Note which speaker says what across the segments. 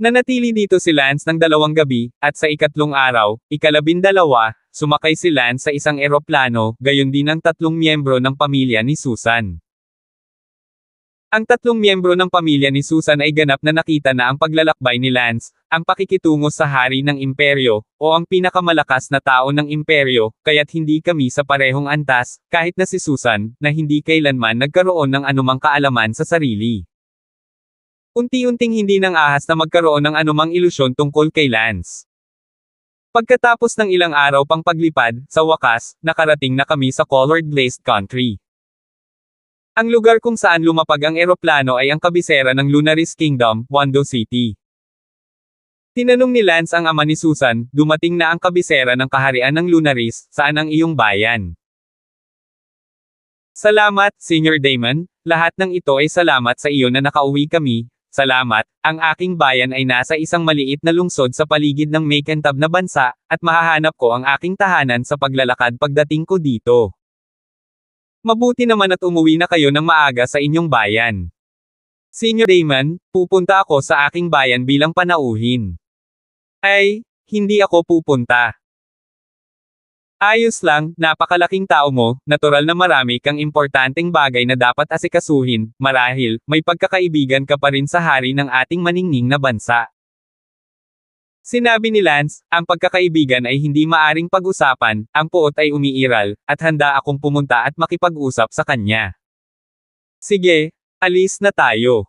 Speaker 1: Nanatili dito si Lance ng 2 gabi, at sa ikatlong araw, ika-12, sumakay si Lance sa isang eroplano, gayon din ang 3 miyembro ng pamilya ni Susan. Ang 3 miyembro ng pamilya ni Susan ay ganap na nakita na ang paglalakbay ni Lance, ang pakikitungo sa hari ng imperyo, o ang pinakamalakas na tao ng imperyo, kaya't hindi kami sa parehong antas, kahit na si Susan, na hindi kailanman nagkaroon ng anumang kaalaman sa sarili. Unti-unting hindi nang ahas na magkaroon ng anumang ilusyon tungkol kay Lance. Pagkatapos ng ilang araw pang paglipad, sa wakas, nakarating na kami sa colored glazed country. Ang lugar kung saan lumapag ang eroplano ay ang kabisera ng Lunaris Kingdom, Wando City. Tinanong ni Lance ang ama ni Susan, dumating na ang kabisera ng kaharian ng Lunaris, saan ang iyong bayan? Salamat, Senior Damon, lahat ng ito ay salamat sa iyo na nakauwi kami. Salamat, ang aking bayan ay nasa isang maliit na lungsod sa paligid ng Makentab na bansa, at mahahanap ko ang aking tahanan sa paglalakad pagdating ko dito. Mabuti naman at umuwi na kayo ng maaga sa inyong bayan. Senior Damon, pupunta ako sa aking bayan bilang panauhin. Ay, hindi ako pupunta. Ayos lang, napakalaking tao mo, natural na marami kang importanteng bagay na dapat asikasuhin, marahil, may pagkakaibigan ka pa rin sa hari ng ating maningning na bansa. Sinabi ni Lance, ang pagkakaibigan ay hindi maaring pag-usapan, ang puot ay umiiral, at handa akong pumunta at makipag-usap sa kanya. Sige, alis na tayo.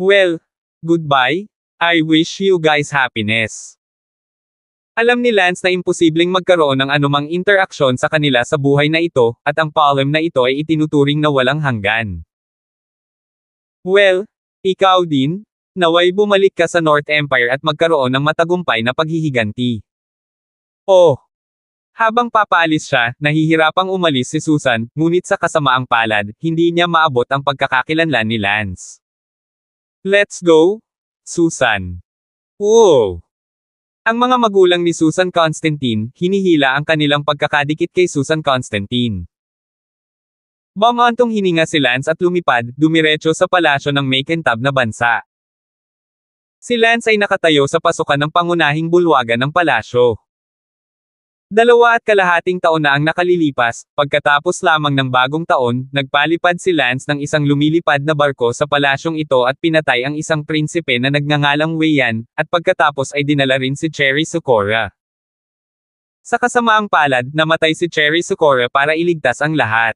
Speaker 1: Well, goodbye, I wish you guys happiness. Alam ni Lance na imposibleng magkaroon ng anumang interaksyon sa kanila sa buhay na ito, at ang poem na ito ay itinuturing na walang hanggan. Well, ikaw din, naway bumalik ka sa North Empire at magkaroon ng matagumpay na paghihiganti. Oh! Habang papaalis siya, nahihirapang umalis si Susan, ngunit sa kasamaang palad, hindi niya maabot ang pagkakakilanlan ni Lance. Let's go, Susan. Wow! Ang mga magulang ni Susan Constantine, hinihila ang kanilang pagkakadikit kay Susan Constantine. Bumantong hininga si Lance at lumipad, dumiretso sa palasyo ng Makentab na bansa. Si Lance ay nakatayo sa pasukan ng pangunahing bulwagan ng palasyo. 2.5 taon na ang nakalilipas, pagkatapos lamang ng bagong taon, nagpalipad si Lance ng isang lumilipad na barko sa palasyong ito at pinatay ang isang prinsipe na nagngangalang Weiyan, at pagkatapos ay dinala rin si Cherry Socorro. Sa kasamaang palad, namatay si Cherry Socorro para iligtas ang lahat.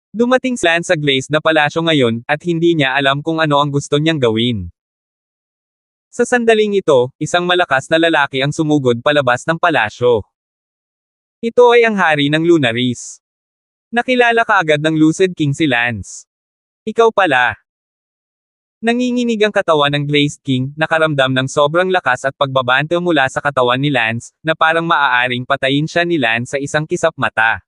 Speaker 1: Dumating si Lance sa glazed na palasyo ngayon, at hindi niya alam kung ano ang gusto niyang gawin. Sa sandaling ito, isang malakas na lalaki ang sumugod palabas ng palasyo. Ito ay ang hari ng Lunaris. Nakilala kaagad ng Lucid King si Lance. Ikaw pala. Nanginginig ang katawan ng Glazed King, nakaramdam ng sobrang lakas at pagbabante mula sa katawan ni Lance, na parang maaaring patayin siya ni Lance sa isang kisap mata.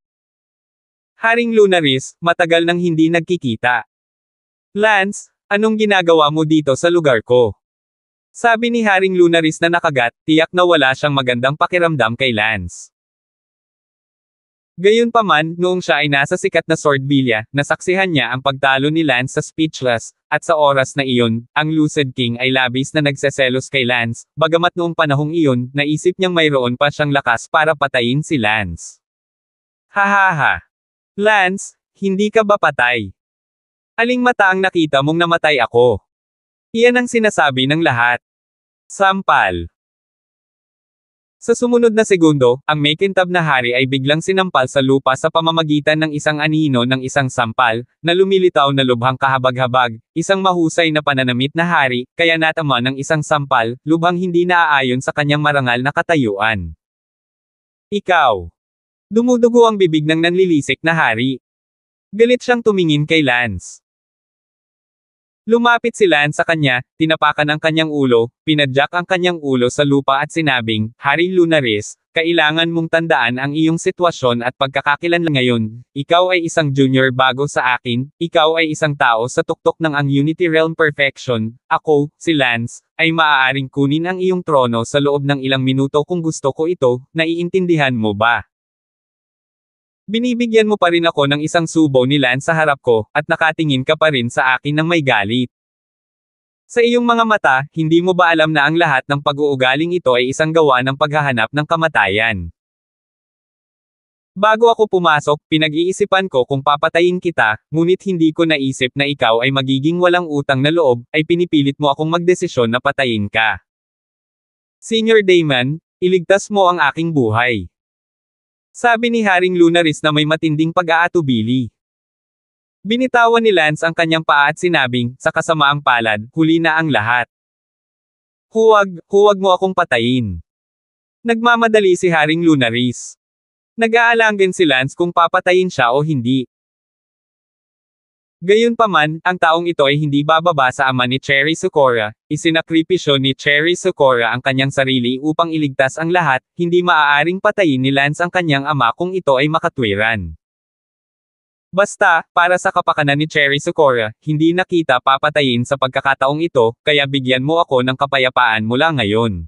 Speaker 1: Haring Lunaris, matagal nang hindi nagkikita. Lance, anong ginagawa mo dito sa lugar ko? Sabi ni Haring Lunaris na nakagat, tiyak na wala siyang magandang pakiramdam kay Lance. Gayunpaman, noong siya ay nasa sikat na Swordvilla, nasaksihan niya ang pagtalo ni Lance sa Speechless, at sa oras na iyon, ang Lucid King ay labis na nagseselos kay Lance, bagamat noong panahong iyon, naisip niyang mayroon pa siyang lakas para patayin si Lance. Hahaha. Lance, hindi ka ba patay? Aling mata ang nakita mong namatay ako? Iyan ang sinasabi ng lahat. Sampal. Sa sumunod na segundo, ang Makentab na hari ay biglang sinampal sa lupa sa pamamagitan ng isang anino ng isang sampal, na lumilitaw na lubhang kahabag-habag, isang mahusay na pananamit na hari, kaya natama ng isang sampal, lubhang hindi naaayon sa kanyang marangal na katayuan. Ikaw. Dumudugo ang bibig ng nanlilisik na hari. Galit siyang tumingin kay Lance. Lumapit si Lance sa kanya, tinapakan ang kanyang ulo, pinadyak ang kanyang ulo sa lupa at sinabing, Hari Lunaris, kailangan mong tandaan ang iyong sitwasyon at pagkakakilanlan ngayon. Ikaw ay isang junior bago sa akin, ikaw ay isang tao sa tuktok ng ang Unity Realm Perfection. Ako, si Lance, ay maaaring kunin ang iyong trono sa loob ng ilang minuto kung gusto ko ito, naiintindihan mo ba? Binibigyan mo pa rin ako ng isang subo ni Lance sa harap ko, at nakatingin ka pa rin sa akin ng may galit. Sa iyong mga mata, hindi mo ba alam na ang lahat ng pag-uugaling ito ay isang gawa ng paghahanap ng kamatayan? Bago ako pumasok, pinag-iisipan ko kung papatayin kita, ngunit hindi ko naisip na ikaw ay magiging walang utang na loob, ay pinipilit mo akong magdesisyon na patayin ka. Senior Damon, iligtas mo ang aking buhay. Sabi ni Haring Lunaris na may matinding pag-aatubili. Binitawan ni Lance ang kanyang paa at sinabing, sa kasamaang palad, huli na ang lahat. Huwag mo akong patayin. Nagmamadali si Haring Lunaris. Nag-aalangan si Lance kung papatayin siya o hindi. Gayunpaman, ang taong ito ay hindi bababa sa ama ni Cherry Sakura. Isinakripisyo ni Cherry Sakura ang kanyang sarili upang iligtas ang lahat, hindi maaaring patayin ni Lance ang kanyang ama kung ito ay makatwiran. Basta, para sa kapakanan ni Cherry Sakura, hindi na kita papatayin sa pagkakataong ito, kaya bigyan mo ako ng kapayapaan mula ngayon.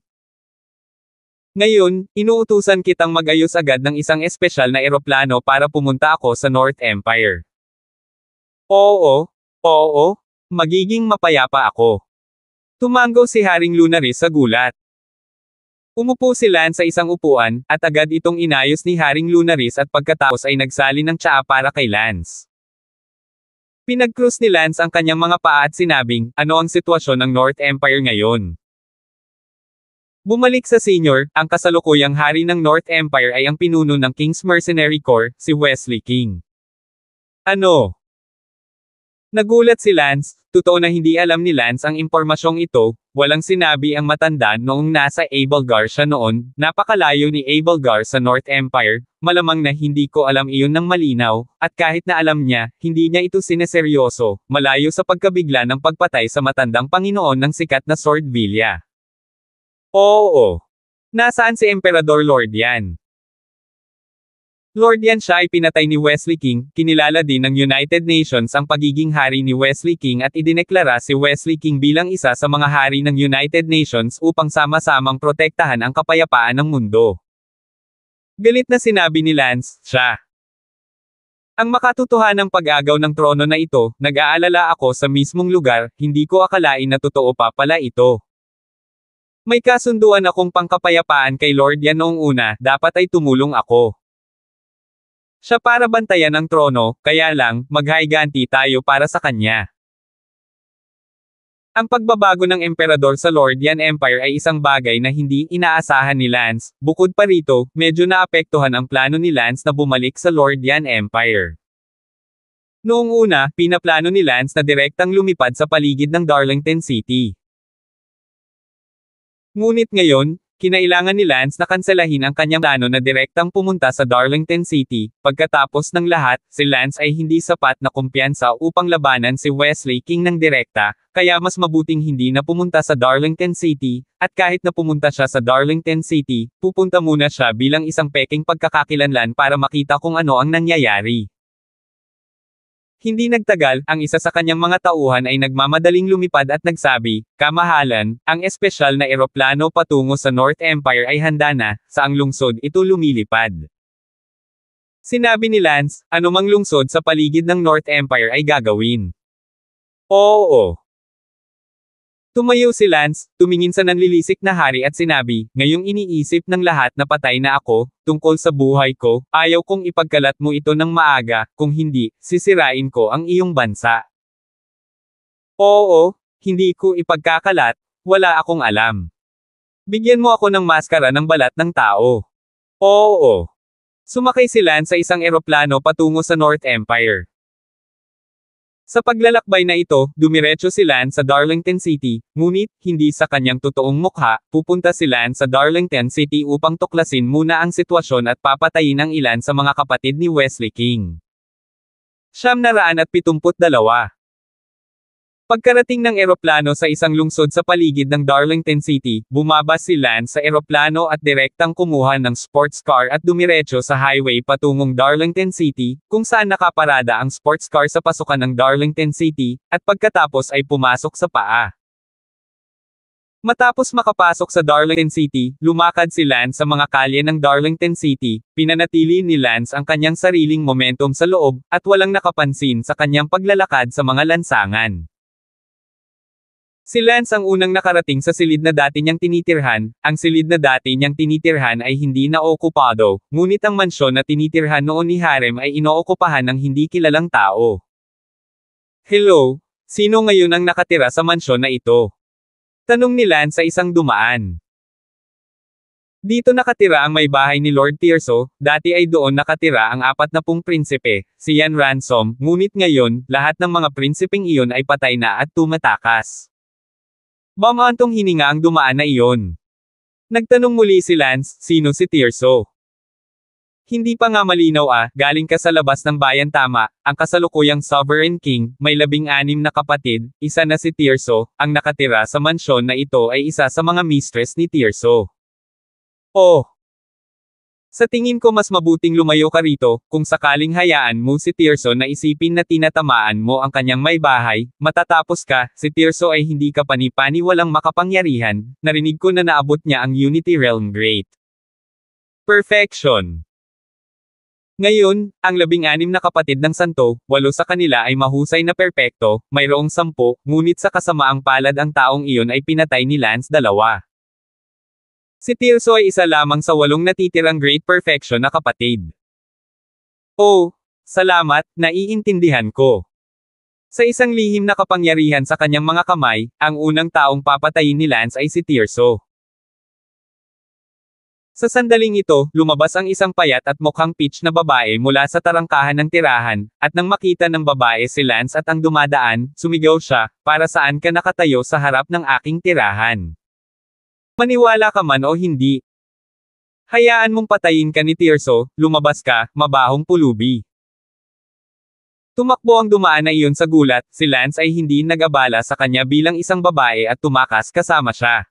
Speaker 1: Ngayon, inuutusan kitang mag-ayos agad ng isang espesyal na eroplano para pumunta ako sa North Empire. Oo, magiging mapayapa ako. Tumango si Haring Lunaris sa gulat. Umupo si Lance sa isang upuan, at agad itong inayos ni Haring Lunaris at pagkatapos ay nagsali ng tsaa para kay Lance. Pinag-cross ni Lance ang kanyang mga paa at sinabing, ano ang sitwasyon ng North Empire ngayon? Bumalik sa senior, ang kasalukuyang hari ng North Empire ay ang pinuno ng King's Mercenary Corps, si Wesley King. Ano? Nagulat si Lance, totoo na hindi alam ni Lance ang impormasyong ito, walang sinabi ang matanda noong nasa Abelgar siya noon, napakalayo ni Abelgar sa North Empire, malamang na hindi ko alam iyon ng malinaw, at kahit na alam niya, hindi niya ito sineseryoso, malayo sa pagkabigla ng pagpatay sa matandang Panginoon ng sikat na Swordvilla. Oo. Nasaan si Emperador Lordian? Lordian siya ay pinatay ni Wesley King, kinilala din ng United Nations ang pagiging hari ni Wesley King at idineklara si Wesley King bilang isa sa mga hari ng United Nations upang sama-samang protektahan ang kapayapaan ng mundo. Galit na sinabi ni Lance, siya. Ang makatotohanang pag-agaw ng trono na ito, nag-aalala ako sa mismong lugar, hindi ko akalain na totoo pa pala ito. May kasunduan akong pangkapayapaan kay Lordian noong una, dapat ay tumulong ako. Siya para bantayan ang trono, kaya lang, maghaiganti tayo para sa kanya. Ang pagbabago ng emperador sa Lordian Empire ay isang bagay na hindi inaasahan ni Lance, bukod pa rito, medyo naapektuhan ang plano ni Lance na bumalik sa Lordian Empire. Noong una, pinaplano ni Lance na direktang lumipad sa paligid ng Darlington City. Ngunit ngayon, kinailangan ni Lance na kanselahin ang kanyang plano na direktang pumunta sa Darlington City. Pagkatapos ng lahat, si Lance ay hindi sapat na kumpiyansa upang labanan si Wesley King ng direkta, kaya mas mabuting hindi na pumunta sa Darlington City, at kahit na pumunta siya sa Darlington City, pupunta muna siya bilang isang peking pagkakakilanlan para makita kung ano ang nangyayari. Hindi nagtagal, ang isa sa kanyang mga tauhan ay nagmamadaling lumipad at nagsabi, kamahalan, ang espesyal na eroplano patungo sa North Empire ay handa na, saang lungsod ito lumilipad. Sinabi ni Lance, anumang lungsod sa paligid ng North Empire ay gagawin. Oo. Tumayo si Lance, tumingin sa nanlilisik na hari at sinabi, ngayong iniisip ng lahat na patay na ako, tungkol sa buhay ko, ayaw kong ipagkalat mo ito ng maaga, kung hindi, sisirain ko ang iyong bansa. Oo, hindi ko ipagkakalat, wala akong alam. Bigyan mo ako ng maskara ng balat ng tao. Oo. Sumakay si Lance sa isang eroplano patungo sa North Empire. Sa paglalakbay na ito, dumiretso si Lance sa Darlington City, ngunit, hindi sa kanyang totoong mukha, pupunta si Lance sa Darlington City upang tuklasin muna ang sitwasyon at papatayin ang ilan sa mga kapatid ni Wesley King. 972. Pagkarating ng eroplano sa isang lungsod sa paligid ng Darlington City, bumaba si Lance sa eroplano at direktang kumuha ng sports car at dumiretso sa highway patungong Darlington City, kung saan nakaparada ang sports car sa pasukan ng Darlington City, at pagkatapos ay pumasok sa paa. Matapos makapasok sa Darlington City, lumakad si Lance sa mga kalye ng Darlington City, pinanatili ni Lance ang kanyang sariling momentum sa loob, at walang nakapansin sa kanyang paglalakad sa mga lansangan. Si Lance ang unang nakarating sa silid na dati niyang tinitirhan, ang silid na dati niyang tinitirhan ay hindi na okupado, ngunit ang mansyon na tinitirhan noon ni Harem ay inookupahan ng hindi kilalang tao. Hello? Sino ngayon ang nakatira sa mansyon na ito? Tanong ni Lance sa isang dumaan. Dito nakatira ang may bahay ni Lord Tirso, dati ay doon nakatira ang 40 prinsipe, si Yan Ransom, ngunit ngayon, lahat ng mga prinsipeng iyon ay patay na at tumatakas. Bamantong hininga ang dumaan na iyon. Nagtanong muli si Lance, sino si Tirso? Hindi pa nga malinaw galing ka sa labas ng bayan tama, ang kasalukuyang Sovereign King, may 16 na kapatid, isa na si Tirso, ang nakatira sa mansyon na ito ay isa sa mga mistress ni Tirso. Oh! Sa tingin ko mas mabuting lumayo ka rito, kung sakaling hayaan mo si Tirso na isipin na tinatamaan mo ang kanyang may bahay, matatapos ka, si Tirso ay hindi ka pani-pani walang makapangyarihan, narinig ko na naabot niya ang Unity Realm Great Perfection. Ngayon, ang 16 na kapatid ng santo, 8 sa kanila ay mahusay na perpekto, mayroong 10, ngunit sa kasamaang palad ang taong iyon ay pinatay ni Lance 2. Si Tirso ay isa lamang sa 8 natitirang Great Perfection na kapatid. Oh, salamat, naiintindihan ko. Sa isang lihim na kapangyarihan sa kanyang mga kamay, ang unang taong papatayin ni Lance ay si Tirso. Sa sandaling ito, lumabas ang isang payat at mukhang peach na babae mula sa tarangkahan ng tirahan, at nang makita ng babae si Lance at ang dumadaan, sumigaw siya, para saan ka nakatayo sa harap ng aking tirahan? Maniwala ka man o hindi. Hayaan mong patayin ka ni Tirso, lumabas ka, mabahong pulubi. Tumakbo ang dumaan na iyon sa gulat, si Lance ay hindi nag-abala sa kanya bilang isang babae at tumakas kasama siya.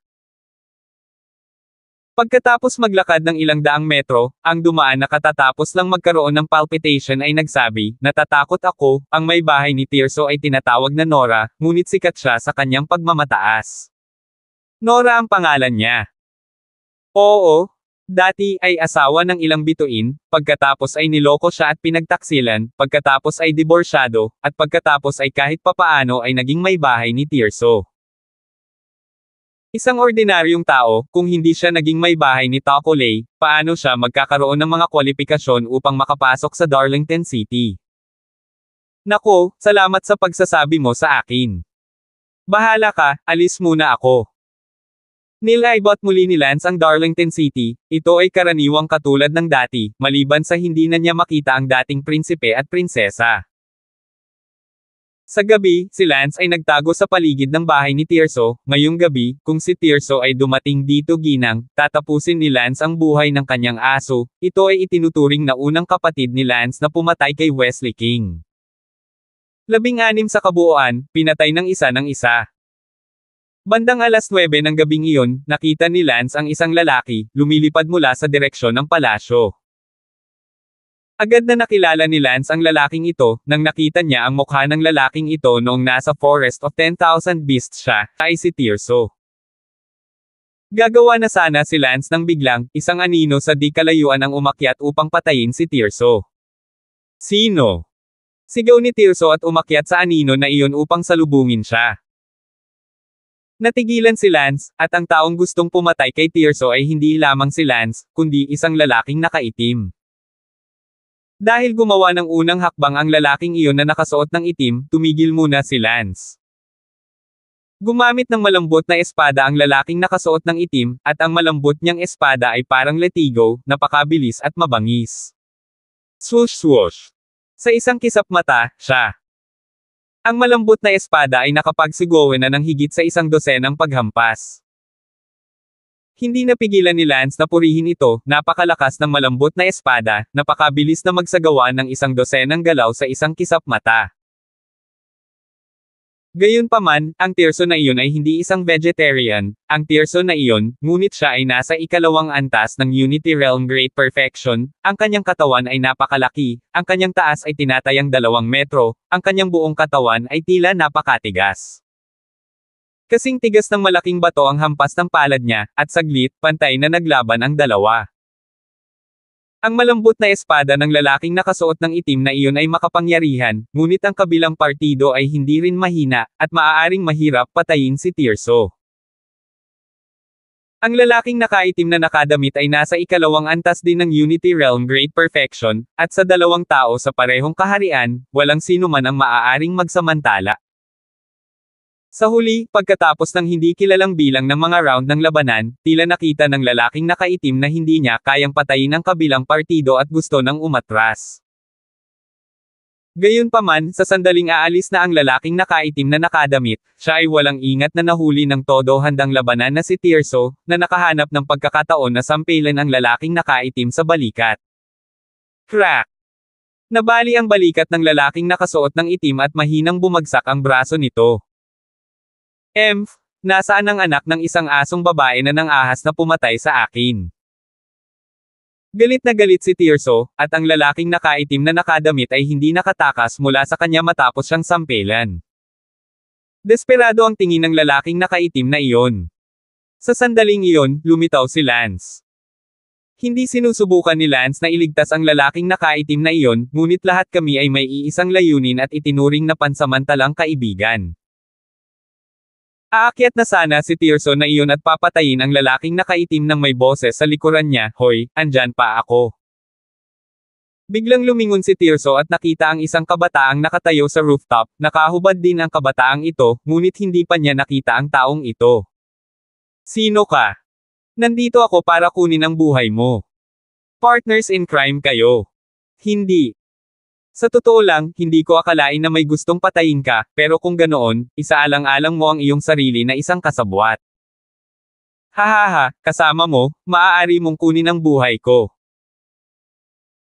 Speaker 1: Pagkatapos maglakad ng ilang daang metro, ang dumaan na katatapos lang magkaroon ng palpitation ay nagsabi, natatakot ako, ang may bahay ni Tirso ay tinatawag na Nora, ngunit sikat siya sa kanyang pagmamataas. Nora ang pangalan niya. Oo, dati ay asawa ng ilang bituin, pagkatapos ay niloko siya at pinagtaksilan, pagkatapos ay diborsyado, at pagkatapos ay kahit papaano ay naging may bahay ni Tirso. Isang ordinaryong tao, kung hindi siya naging may bahay ni Takolay, paano siya magkakaroon ng mga kwalifikasyon upang makapasok sa Darlington City? Nako, salamat sa pagsasabi mo sa akin. Bahala ka, alis muna ako. Nilaibot muli ni Lance ang Darlington City, ito ay karaniwang katulad ng dati, maliban sa hindi na niya makita ang dating prinsipe at prinsesa. Sa gabi, si Lance ay nagtago sa paligid ng bahay ni Tirso, ngayong gabi, kung si Tirso ay dumating dito ginang, tatapusin ni Lance ang buhay ng kanyang aso, ito ay itinuturing na unang kapatid ni Lance na pumatay kay Wesley King. 16 sa kabuuan, pinatay ng isa. Bandang 9:00 ng gabing iyon, nakita ni Lance ang isang lalaki, lumilipad mula sa direksyon ng palasyo. Agad na nakilala ni Lance ang lalaking ito, nang nakita niya ang mukha ng lalaking ito noong nasa Forest of 10,000 Beasts siya, ay si Tirso. Gagawa na sana si Lance nang biglang, isang anino sa di kalayuan ang umakyat upang patayin si Tirso. Sino? Sigaw ni Tirso at umakyat sa anino na iyon upang salubungin siya. Natigilan si Lance, at ang taong gustong pumatay kay Tirso ay hindi lamang si Lance, kundi isang lalaking nakaitim. Dahil gumawa ng unang hakbang ang lalaking iyon na nakasuot ng itim, tumigil muna si Lance. Gumamit ng malambot na espada ang lalaking nakasuot ng itim, at ang malambot niyang espada ay parang letigo, napakabilis at mabangis. Swoosh swoosh. Sa isang kisap mata, siya. Ang malambot na espada ay nakapagsigawan na ng higit sa 12 paghampas. Hindi napigilan ni Lance na purihin ito, napakalakas ng malambot na espada, napakabilis na magsagawa ng 12 galaw sa isang kisap mata. Gayunpaman, ang Tirso na iyon ay hindi isang vegetarian, ang Tirso na iyon, ngunit siya ay nasa ikalawang antas ng Unity Realm Great Perfection, ang kanyang katawan ay napakalaki, ang kanyang taas ay tinatayang 2 metro, ang kanyang buong katawan ay tila napakatigas. Kasing tigas ng malaking bato ang hampas ng palad niya, at saglit, pantay na naglaban ang dalawa. Ang malambot na espada ng lalaking nakasuot ng itim na iyon ay makapangyarihan, ngunit ang kabilang partido ay hindi rin mahina, at maaaring mahirap patayin si Tirso. Ang lalaking nakaitim na nakadamit ay nasa ikalawang antas din ng Unity Realm Great Perfection, at sa dalawang tao sa parehong kaharian, walang sino man ang maaaring magsamantala. Sa huli, pagkatapos ng hindi kilalang bilang ng mga round ng labanan, tila nakita ng lalaking nakaitim na hindi niya kayang patayin ang kabilang partido at gusto nang umatras. Gayunpaman, sa sandaling aalis na ang lalaking nakaitim na nakadamit, siya ay walang ingat na nahuli ng todo handang labanan na si Tirso, na nakahanap ng pagkakataon na sampilan ang lalaking nakaitim sa balikat. Crack! Nabali ang balikat ng lalaking nakasuot ng itim at mahinang bumagsak ang braso nito. Nasaan ang anak ng isang asong babae na nang-ahas na pumatay sa akin? Galit na galit si Tirso, at ang lalaking nakaitim na nakadamit ay hindi nakatakas mula sa kanya matapos siyang sampelan. Desperado ang tingin ng lalaking nakaitim na iyon. Sa sandaling iyon, lumitaw si Lance. Hindi sinusubukan ni Lance na iligtas ang lalaking nakaitim na iyon, ngunit lahat kami ay may iisang layunin at itinuring na pansamantalang kaibigan. Aakyat na sana si Tirso na iyon at papatayin ang lalaking nakaitim ng may boses sa likuran niya, "Hoy, andyan pa ako." Biglang lumingon si Tirso at nakita ang isang kabataang nakatayo sa rooftop, nakahubad din ang kabataang ito, ngunit hindi pa niya nakita ang taong ito. "Sino ka?" "Nandito ako para kunin ang buhay mo. Partners in crime kayo." "Hindi. Sa totoo lang, hindi ko akalain na may gustong patayin ka, pero kung ganoon, isaalang-alang mo ang iyong sarili na isang kasabwat. Hahaha, kasama mo, maaari mong kunin ang buhay ko."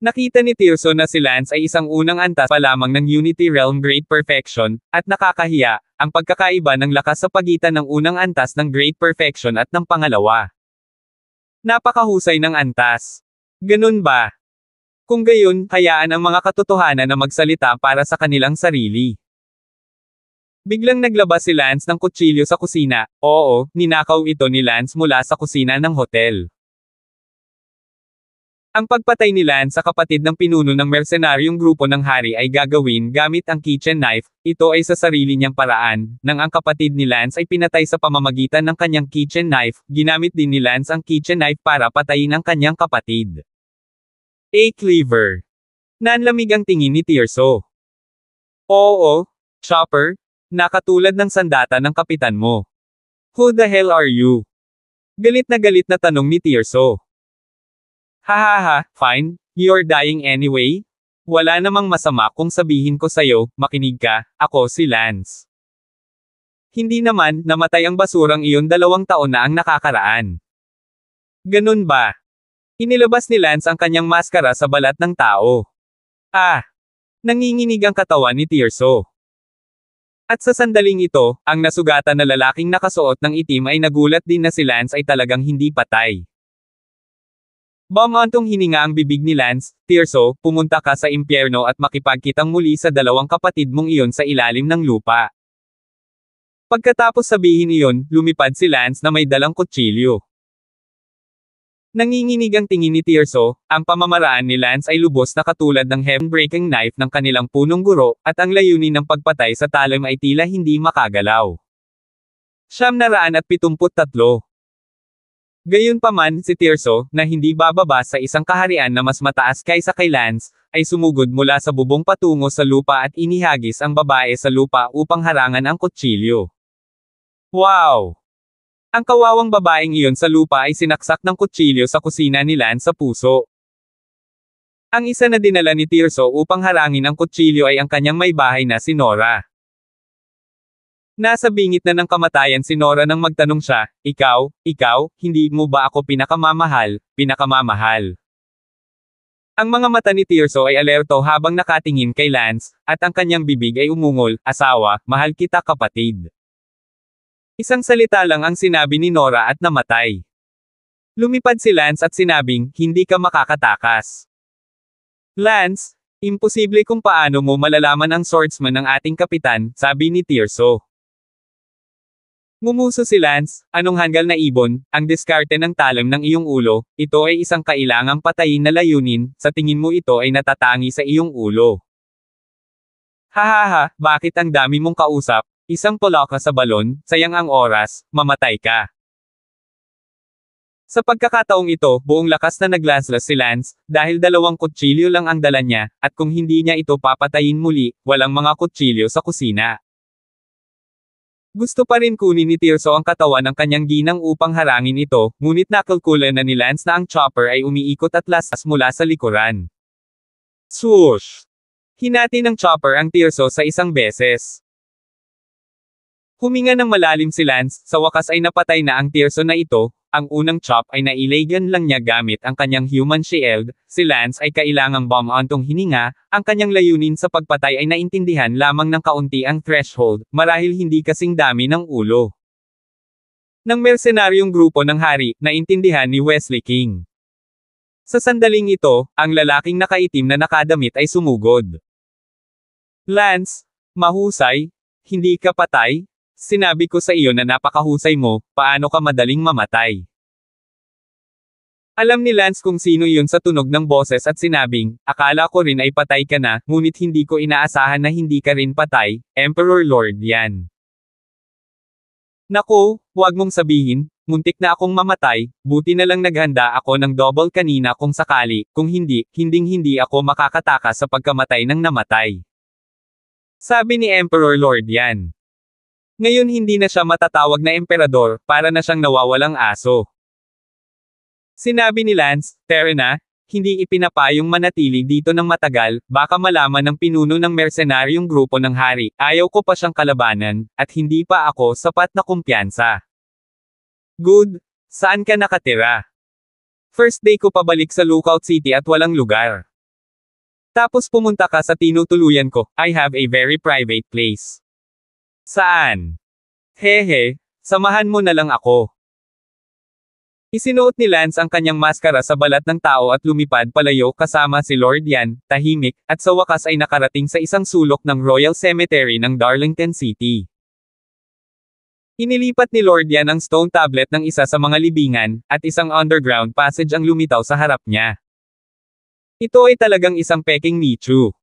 Speaker 1: Nakita ni Tirso na si Lance ay isang unang antas pa lamang ng Unity Realm Great Perfection, at nakakahiya, ang pagkakaiba ng lakas sa pagitan ng unang antas ng Great Perfection at ng pangalawa. Napakahusay ng antas. Ganun ba? Kung gayon, hayaan ang mga katotohanan na magsalita para sa kanilang sarili. Biglang naglabas si Lance ng kutsilyo sa kusina. Oo, ninakaw ito ni Lance mula sa kusina ng hotel. Ang pagpatay ni Lance sa kapatid ng pinuno ng mercenaryong grupo ng hari ay gagawin gamit ang kitchen knife. Ito ay sa sarili niyang paraan, nang ang kapatid ni Lance ay pinatay sa pamamagitan ng kanyang kitchen knife, ginamit din ni Lance ang kitchen knife para patayin ang kanyang kapatid. Cleaver. Nanlamig ang tingin ni Tirso. Oo, Chopper, nakatulad ng sandata ng kapitan mo. Who the hell are you? Galit na tanong ni Tirso. Hahaha, fine, you're dying anyway. Wala namang masama kung sabihin ko sayo, makinig ka, ako si Lance. Hindi naman, namatay ang basurang iyon 2 taon na ang nakakaraan. Ganun ba? Inilabas ni Lance ang kanyang maskara sa balat ng tao. Nanginginig ang katawan ni Tirso. At sa sandaling ito, ang nasugatan na lalaking nakasuot ng itim ay nagulat din na si Lance ay talagang hindi patay. Bumantong hininga ang bibig ni Lance. Tirso, pumunta ka sa impyerno at makipagkitang muli sa 2 kapatid mong iyon sa ilalim ng lupa. Pagkatapos sabihin iyon, lumipad si Lance na may dalang kutsilyo. Nanginginig ang tingin ni Tirso, ang pamamaraan ni Lance ay lubos na katulad ng heaven-breaking knife ng kanilang punong guro, at ang layunin ng pagpatay sa talim ay tila hindi makagalaw. 973. Gayunpaman, si Tirso, na hindi bababa sa isang kaharian na mas mataas kaysa kay Lance, ay sumugod mula sa bubong patungo sa lupa at inihagis ang babae sa lupa upang harangan ang kutsilyo. Wow! Ang kawawang babaeng iyon sa lupa ay sinaksak ng kutsilyo sa kusina ni Lance sa puso. Ang isa na dinala ni Tirso upang harangin ang kutsilyo ay ang kanyang may bahay na si Nora. Nasa bingit na ng kamatayan si Nora nang magtanong siya, ikaw, hindi mo ba ako pinakamamahal? Ang mga mata ni Tirso ay alerto habang nakatingin kay Lance, at ang kanyang bibig ay umungol, asawa, mahal kita kapatid. Isang salita lang ang sinabi ni Nora at namatay. Lumipad si Lance at sinabing, hindi ka makakatakas. Lance, imposible kung paano mo malalaman ang swordsman ng ating kapitan, sabi ni Tirso. Ngumuso si Lance, anong hanggal na ibon, ang diskarte ng talim ng iyong ulo, ito ay isang kailangang patayin na layunin, sa tingin mo ito ay natatangi sa iyong ulo. Hahaha, bakit ang dami mong kausap, isang pula ka sa balon, sayang ang oras, mamatay ka. Sa pagkakataong ito, buong lakas na naglaslas si Lance, dahil 2 kutsilyo lang ang dala niya, at kung hindi niya ito papatayin muli, walang mga kutsilyo sa kusina. Gusto pa rin kunin ni Tirso ang katawan ng kanyang ginang upang harangin ito, ngunit nakalkulan na ni Lance na ang chopper ay umiikot at laslas mula sa likuran. Swoosh! Hinati ng chopper ang Tirso sa isang beses. Huminga ng malalim si Lance, sa wakas ay napatay na ang Tirso na ito. Ang unang chop ay nailagan lang niya gamit ang kanyang human shield, si Lance ay kailangang bomb-ontong hininga, ang kanyang layunin sa pagpatay ay naintindihan lamang ng kaunti ang threshold, marahil hindi kasing dami ng ulo. Ng mercenaryong grupo ng hari, naintindihan ni Wesley King. Sa sandaling ito, ang lalaking nakaitim na nakadamit ay sumugod. Lance, mahusay, hindi ka patay? Sinabi ko sa iyo na napakahusay mo, paano ka madaling mamatay? Alam ni Lance kung sino yun sa tunog ng boses at sinabing, akala ko rin ay patay ka na, ngunit hindi ko inaasahan na hindi ka rin patay, Emperor Lord yan. Naku, huwag mong sabihin, muntik na akong mamatay, buti na lang naghanda ako ng double kanina kung sakali, kung hindi, hinding-hindi ako makakatakas sa pagkamatay ng namatay. Sabi ni Emperor Lord yan. Ngayon hindi na siya matatawag na emperador, para na siyang nawawalang aso. Sinabi ni Lance, Tara na, hindi ipinapayong manatili dito ng matagal, baka malaman ng pinuno ng mercenaryong grupo ng hari, ayaw ko pa siyang kalabanan, at hindi pa ako sapat na kumpiyansa. Good, saan ka nakatira? First day ko pabalik sa Lookout City at walang lugar. Tapos pumunta ka sa tinutuluyan ko, I have a very private place. Saan? Hehe, samahan mo na lang ako. Isinuot ni Lance ang kanyang maskara sa balat ng tao at lumipad palayo kasama si Lord Yan, tahimik, at sa wakas ay nakarating sa isang sulok ng Royal Cemetery ng Darlington City. Inilipat ni Lord Yan ang stone tablet ng isa sa mga libingan, at isang underground passage ang lumitaw sa harap niya. Ito ay talagang isang peking nicho.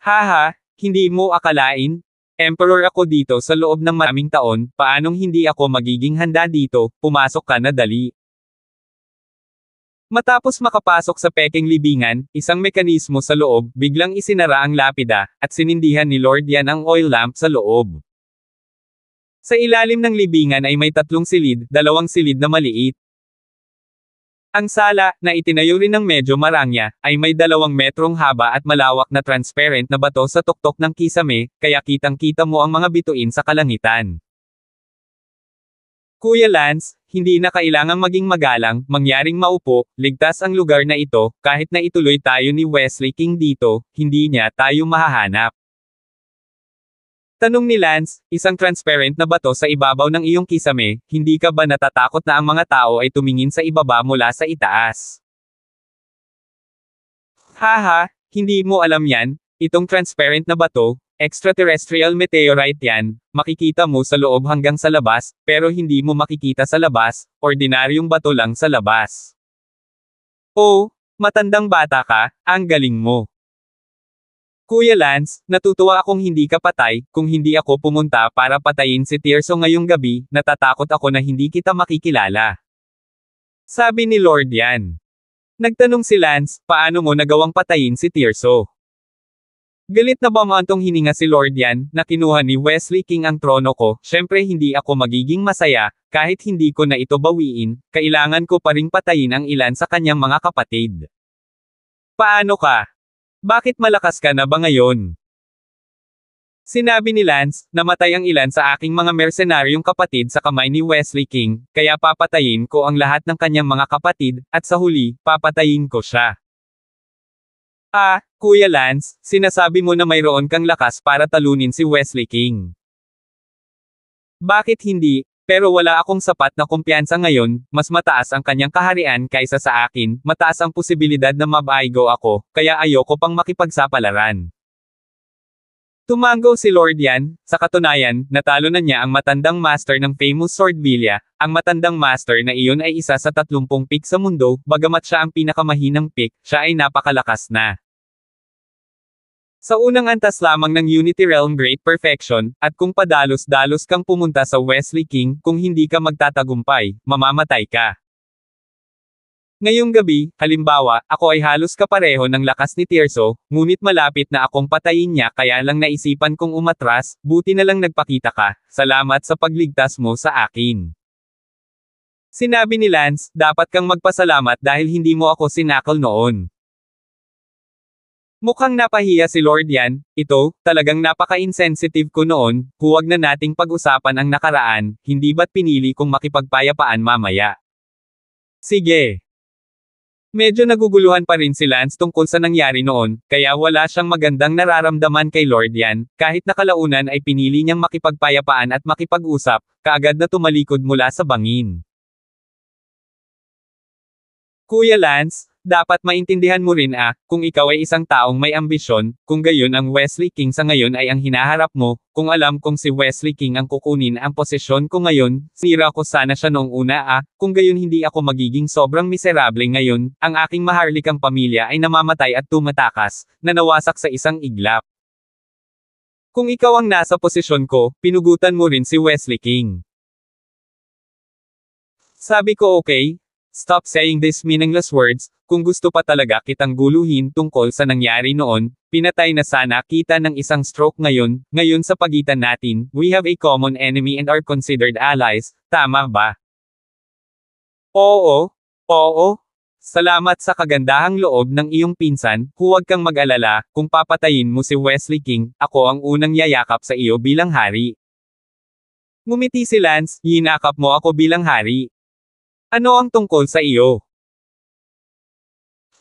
Speaker 1: Haha, hindi mo akalain? Emperor ako dito sa loob ng maraming taon, paanong hindi ako magiging handa dito, pumasok ka na dali. Matapos makapasok sa peking libingan, isang mekanismo sa loob, biglang isinara ang lapida, at sinindihan ni Lord Yan ang oil lamp sa loob. Sa ilalim ng libingan ay may 3 silid, 2 silid na maliit. Ang sala, na itinayo rin ng medyo marangya, ay may 2 metrong haba at malawak na transparent na bato sa tuktok ng kisame, kaya kitang-kita mo ang mga bituin sa kalangitan. Kuya Lance, hindi na kailangang maging magalang, mangyaring maupo, ligtas ang lugar na ito, kahit na ituloy tayo ni Wesley King dito, hindi niya tayo mahahanap. Tanong ni Lance, isang transparent na bato sa ibabaw ng iyong kisame, hindi ka ba natatakot na ang mga tao ay tumingin sa ibaba mula sa itaas? Haha, hindi mo alam yan, itong transparent na bato, extraterrestrial meteorite yan, makikita mo sa loob hanggang sa labas, pero hindi mo makikita sa labas, ordinaryong bato lang sa labas. Oh, matandang bata ka, ang galing mo. Kuya Lance, natutuwa akong hindi ka patay, kung hindi ako pumunta para patayin si Tirso ngayong gabi, natatakot ako na hindi kita makikilala. Sabi ni Lord Yan. Nagtanong si Lance, paano mo nagawang patayin si Tirso? Galit na bamantong hininga si Lord Yan, na kinuha ni Wesley King ang trono ko, syempre hindi ako magiging masaya, kahit hindi ko na ito bawiin, kailangan ko pa ring patayin ang ilan sa kanyang mga kapatid. Paano ka? Bakit malakas ka na ba ngayon? Sinabi ni Lance, namatay ang ilan sa aking mga mercenaryong kapatid sa kamay ni Wesley King, kaya papatayin ko ang lahat ng kanyang mga kapatid, at sa huli, papatayin ko siya. Ah, Kuya Lance, sinasabi mo na mayroon kang lakas para talunin si Wesley King. Bakit hindi? Pero wala akong sapat na kumpiyansa ngayon, mas mataas ang kanyang kaharian kaysa sa akin, mataas ang posibilidad na mabaigo ako, kaya ayoko pang makipagsapalaran. Tumango si Lord Yan, sa katunayan, natalo na niya ang matandang master ng famous Swordvilla. Ang matandang master na iyon ay isa sa 30 pick sa mundo, bagamat siya ang pinakamahinang pick, siya ay napakalakas na. Sa unang antas lamang ng Unity Realm Great Perfection, at kung padalos-dalos kang pumunta sa Wesley King, kung hindi ka magtatagumpay, mamamatay ka. Ngayong gabi, halimbawa, ako ay halos kapareho ng lakas ni Tirso, ngunit malapit na akong patayin niya kaya lang naisipan kong umatras, buti na lang nagpakita ka, salamat sa pagligtas mo sa akin. Sinabi ni Lance, dapat kang magpasalamat dahil hindi mo ako sinakal noon. Mukhang napahiya si Lord Yan, ito, talagang napaka-insensitive ko noon, huwag na nating pag-usapan ang nakaraan, hindi ba't pinili kong makipagpayapaan mamaya? Sige. Medyo naguguluhan pa rin si Lance tungkol sa nangyari noon, kaya wala siyang magandang nararamdaman kay Lord Yan, kahit nakalaunan ay pinili niyang makipagpayapaan at makipag-usap, kaagad na tumalikod mula sa bangin. Kuya Lance, dapat maintindihan mo rin kung ikaw ay isang taong may ambisyon, kung gayon ang Wesley King sa ngayon ay ang hinaharap mo, kung alam kong si Wesley King ang kukunin ang posisyon ko ngayon, sira ko sana siya noong una kung gayon hindi ako magiging sobrang miserable ngayon, ang aking maharlikang pamilya ay namamatay at tumatakas, na nawasak sa isang iglap. Kung ikaw ang nasa posisyon ko, pinugutan mo rin si Wesley King. Sabi ko okay? Stop saying these meaningless words, kung gusto pa talaga kitang guluhin tungkol sa nangyari noon, pinatay na sana kita ng isang stroke ngayon sa pagitan natin, we have a common enemy and are considered allies, tama ba? Oo. Salamat sa kagandahang loob ng iyong pinsan, huwag kang mag-alala, kung papatayin mo si Wesley King, ako ang unang yayakap sa iyo bilang hari. Ngumiti si Lance, yinakap mo ako bilang hari. Ano ang tungkol sa iyo?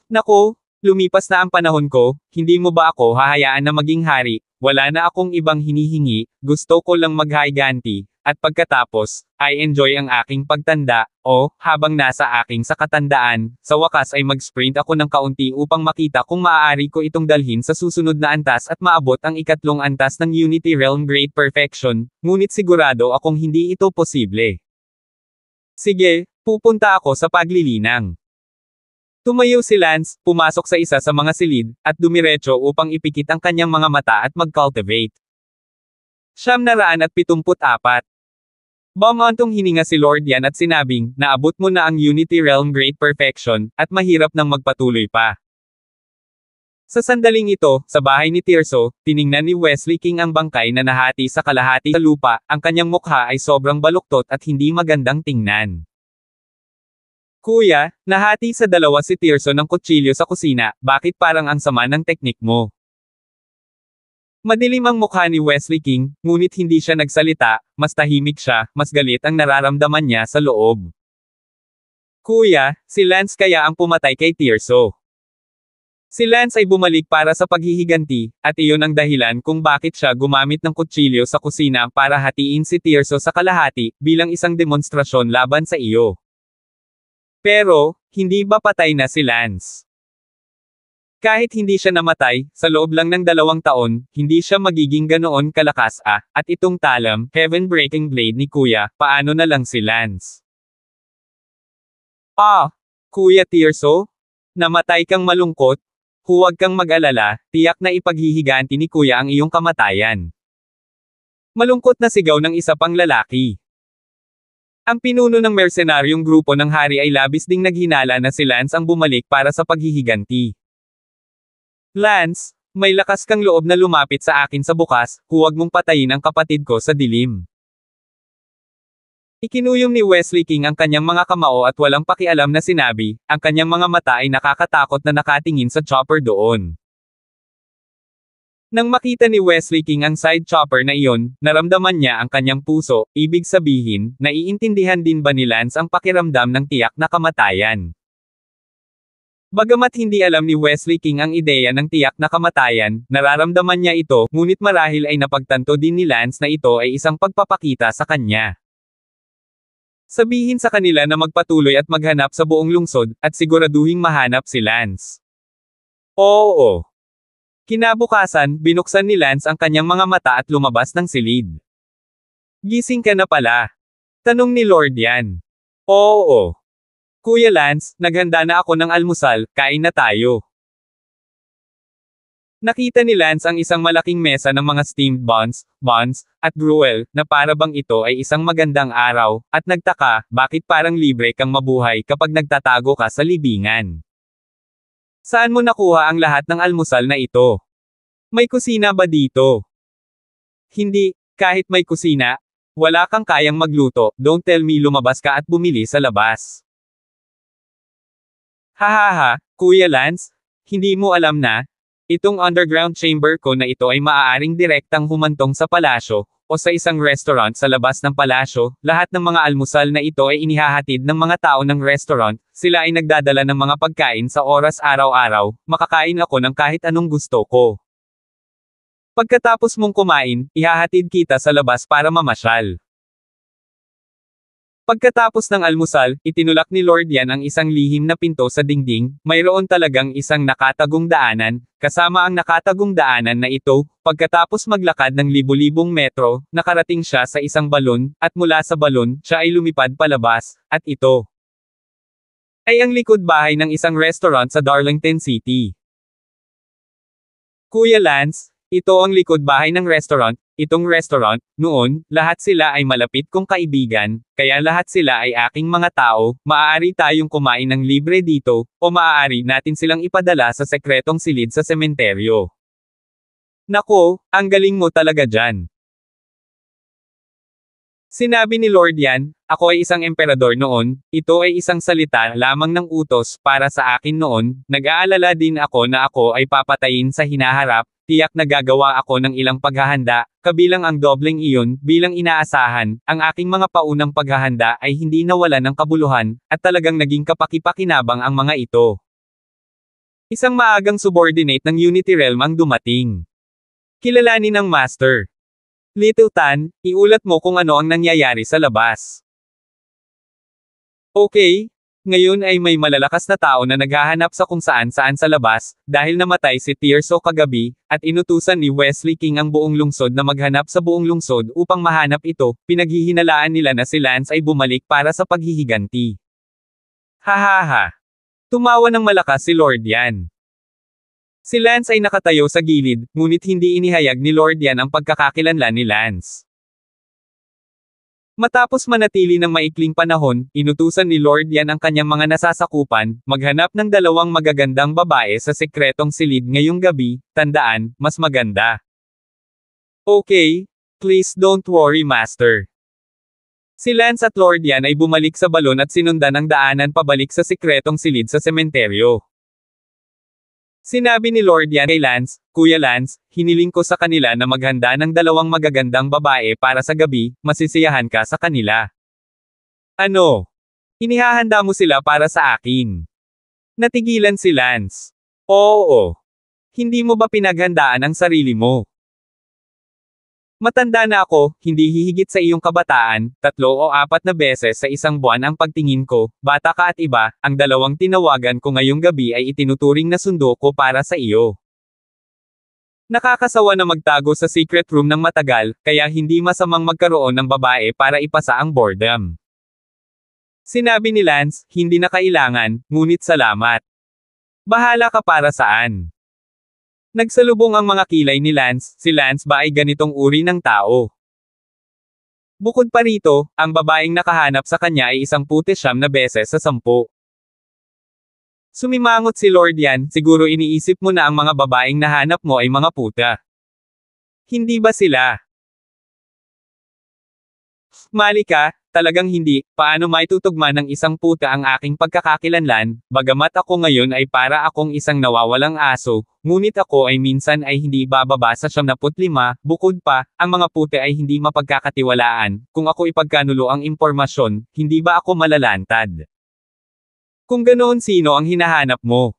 Speaker 1: Naku, lumipas na ang panahon ko, hindi mo ba ako hahayaan na maging hari, wala na akong ibang hinihingi, gusto ko lang maghiganti, at pagkatapos, I enjoy ang aking pagtanda, habang nasa aking sa katandaan, sa wakas ay mag-sprint ako ng kaunti upang makita kung maaari ko itong dalhin sa susunod na antas at maabot ang ikatlong antas ng Unity Realm Great Perfection, ngunit sigurado akong hindi ito posible. Sige, pupunta ako sa paglilinang. Tumayo si Lance, pumasok sa isa sa mga silid, at dumiretso upang ipikit ang kanyang mga mata at mag-cultivate. 974. Bumantong hininga si Lord Yan at sinabing, naabot mo na ang Unity Realm Great Perfection, at mahirap nang magpatuloy pa. Sa sandaling ito, sa bahay ni Tirso, tiningnan ni Wesley King ang bangkay na nahati sa kalahati sa lupa, ang kanyang mukha ay sobrang baluktot at hindi magandang tingnan. Kuya, nahati sa dalawa si Tirso ng kutsilyo sa kusina, bakit parang ang sama ng teknik mo? Madilim ang mukha ni Wesley King, ngunit hindi siya nagsalita, mas tahimik siya, mas galit ang nararamdaman niya sa loob. Kuya, si Lance kaya ang pumatay kay Tirso. Si Lance ay bumalik para sa paghihiganti, at iyon ang dahilan kung bakit siya gumamit ng kutsilyo sa kusina para hatiin si Tirso sa kalahati, bilang isang demonstrasyon laban sa iyo. Pero, hindi ba patay na si Lance? Kahit hindi siya namatay, sa loob lang ng 2 taon, hindi siya magiging ganoon kalakas at itong talam, heaven-breaking blade ni Kuya, paano na lang si Lance? Kuya Tirso? Namatay kang malungkot? Huwag kang mag-alala, tiyak na ipaghihiganti ni Kuya ang iyong kamatayan. Malungkot na sigaw ng isa pang lalaki. Ang pinuno ng mercenaryong grupo ng hari ay labis ding naghinala na si Lance ang bumalik para sa paghihiganti. Lance, may lakas kang loob na lumapit sa akin sa bukas, huwag mong patayin ang kapatid ko sa dilim. Ikinuyom ni Wesley King ang kanyang mga kamao at walang pakialam na sinabi, ang kanyang mga mata ay nakakatakot na nakatingin sa chopper doon. Nang makita ni Wesley King ang side chopper na iyon, naramdaman niya ang kanyang puso, ibig sabihin, naiintindihan din ba ni Lance ang pakiramdam ng tiyak na kamatayan? Bagamat hindi alam ni Wesley King ang ideya ng tiyak na kamatayan, nararamdaman niya ito, ngunit marahil ay napagtanto din ni Lance na ito ay isang pagpapakita sa kanya. Sabihin sa kanila na magpatuloy at maghanap sa buong lungsod, at siguraduhing mahanap si Lance. Oo. Kinabukasan, binuksan ni Lance ang kanyang mga mata at lumabas ng silid. Gising ka na pala. Tanong ni Lord Yan. Oo. Kuya Lance, naghanda na ako ng almusal, kain na tayo. Nakita ni Lance ang isang malaking mesa ng mga steamed buns, at gruel, na para bang ito ay isang magandang araw, at nagtaka, bakit parang libre kang mabuhay kapag nagtatago ka sa libingan. Saan mo nakuha ang lahat ng almusal na ito? May kusina ba dito? Hindi, kahit may kusina, wala kang kayang magluto, don't tell me lumabas ka at bumili sa labas. Hahaha, Kuya Lance, hindi mo alam na, itong underground chamber ko na ito ay maaaring direktang humantong sa palasyo, o sa isang restaurant sa labas ng palasyo. Lahat ng mga almusal na ito ay inihahatid ng mga tao ng restaurant, sila ay nagdadala ng mga pagkain sa oras araw-araw, makakain ako ng kahit anong gusto ko. Pagkatapos mong kumain, ihahatid kita sa labas para mamasyal. Pagkatapos ng almusal, itinulak ni Lord Yan ang isang lihim na pinto sa dingding, mayroon talagang isang nakatagong daanan, kasama ang nakatagong daanan na ito, pagkatapos maglakad ng libu-libong metro, nakarating siya sa isang balon, at mula sa balon, siya ay lumipad palabas, at ito ay ang likod bahay ng isang restaurant sa Darlington City. Kuya Lance, ito ang likod bahay ng restaurant. Itong restaurant, noon, lahat sila ay malapit kong kaibigan, kaya lahat sila ay aking mga tao, maaari tayong kumain ng libre dito, o maaari natin silang ipadala sa sekretong silid sa sementeryo. Nako, ang galing mo talaga dyan. Sinabi ni Lord Yan, ako ay isang emperador noon, ito ay isang salita lamang ng utos para sa akin noon, nag-aalala din ako na ako ay papatayin sa hinaharap, tiyak na gagawa ako ng ilang paghahanda, kabilang ang dobleng iyon, bilang inaasahan, ang aking mga paunang paghahanda ay hindi nawalan ng kabuluhan, at talagang naging kapaki-pakinabang ang mga ito. Isang maagang subordinate ng Unity Realm ang dumating. Kilalanin ng Master. Little Tan, iulat mo kung ano ang nangyayari sa labas. Okay, ngayon ay may malalakas na tao na naghahanap sa kung saan-saan sa labas, dahil namatay si Tirso kagabi, at inutusan ni Wesley King ang buong lungsod na maghanap sa buong lungsod upang mahanap ito, pinaghihinalaan nila na si Lance ay bumalik para sa paghihiganti. Hahaha. Tumawa ng malakas si Lord Yan. Si Lance ay nakatayo sa gilid, ngunit hindi inihayag ni Lord Yan ang pagkakakilanlan ni Lance. Matapos manatili ng maikling panahon, inutusan ni Lord Yan ang kanyang mga nasasakupan, maghanap ng dalawang magagandang babae sa sekretong silid ngayong gabi, tandaan, mas maganda. Okay, please don't worry Master. Si Lance at Lord Yan ay bumalik sa balon at sinundan ang daanan pabalik sa sekretong silid sa sementeryo. Sinabi ni Lord Yan kay Lance, Kuya Lance, hiniling ko sa kanila na maghanda ng dalawang magagandang babae para sa gabi, masisiyahan ka sa kanila. Ano? Inihahanda mo sila para sa akin. Natigilan si Lance. Oo. Hindi mo ba pinaghandaan ang sarili mo? Matanda na ako, hindi hihigit sa iyong kabataan, 3 o 4 na beses sa isang buwan ang pagtingin ko, bata ka at iba, ang dalawang tinawagan ko ngayong gabi ay itinuturing na sundo ko para sa iyo. Nakakasawa na magtago sa secret room ng matagal, kaya hindi masamang magkaroon ng babae para ipasa ang boredom. Sinabi ni Lance, hindi na kailangan, ngunit salamat. Bahala ka para saan. Nagsalubong ang mga kilay ni Lance, si Lance ba ay ganitong uri ng tao? Bukod pa rito, ang babaeng nakahanap sa kanya ay 19 na beses sa 10. Sumimangot si Lord Yan, siguro iniisip mo na ang mga babaeng nahanap mo ay mga puta. Hindi ba sila? Mali ka, talagang hindi, paano maitutugma ng isang puta ang aking pagkakakilanlan, bagamat ako ngayon ay para akong isang nawawalang aso, ngunit ako ay minsan ay hindi bababa sa 75, bukod pa, ang mga puta ay hindi mapagkakatiwalaan, kung ako ipagkanulo ang impormasyon, hindi ba ako malalantad? Kung ganoon sino ang hinahanap mo?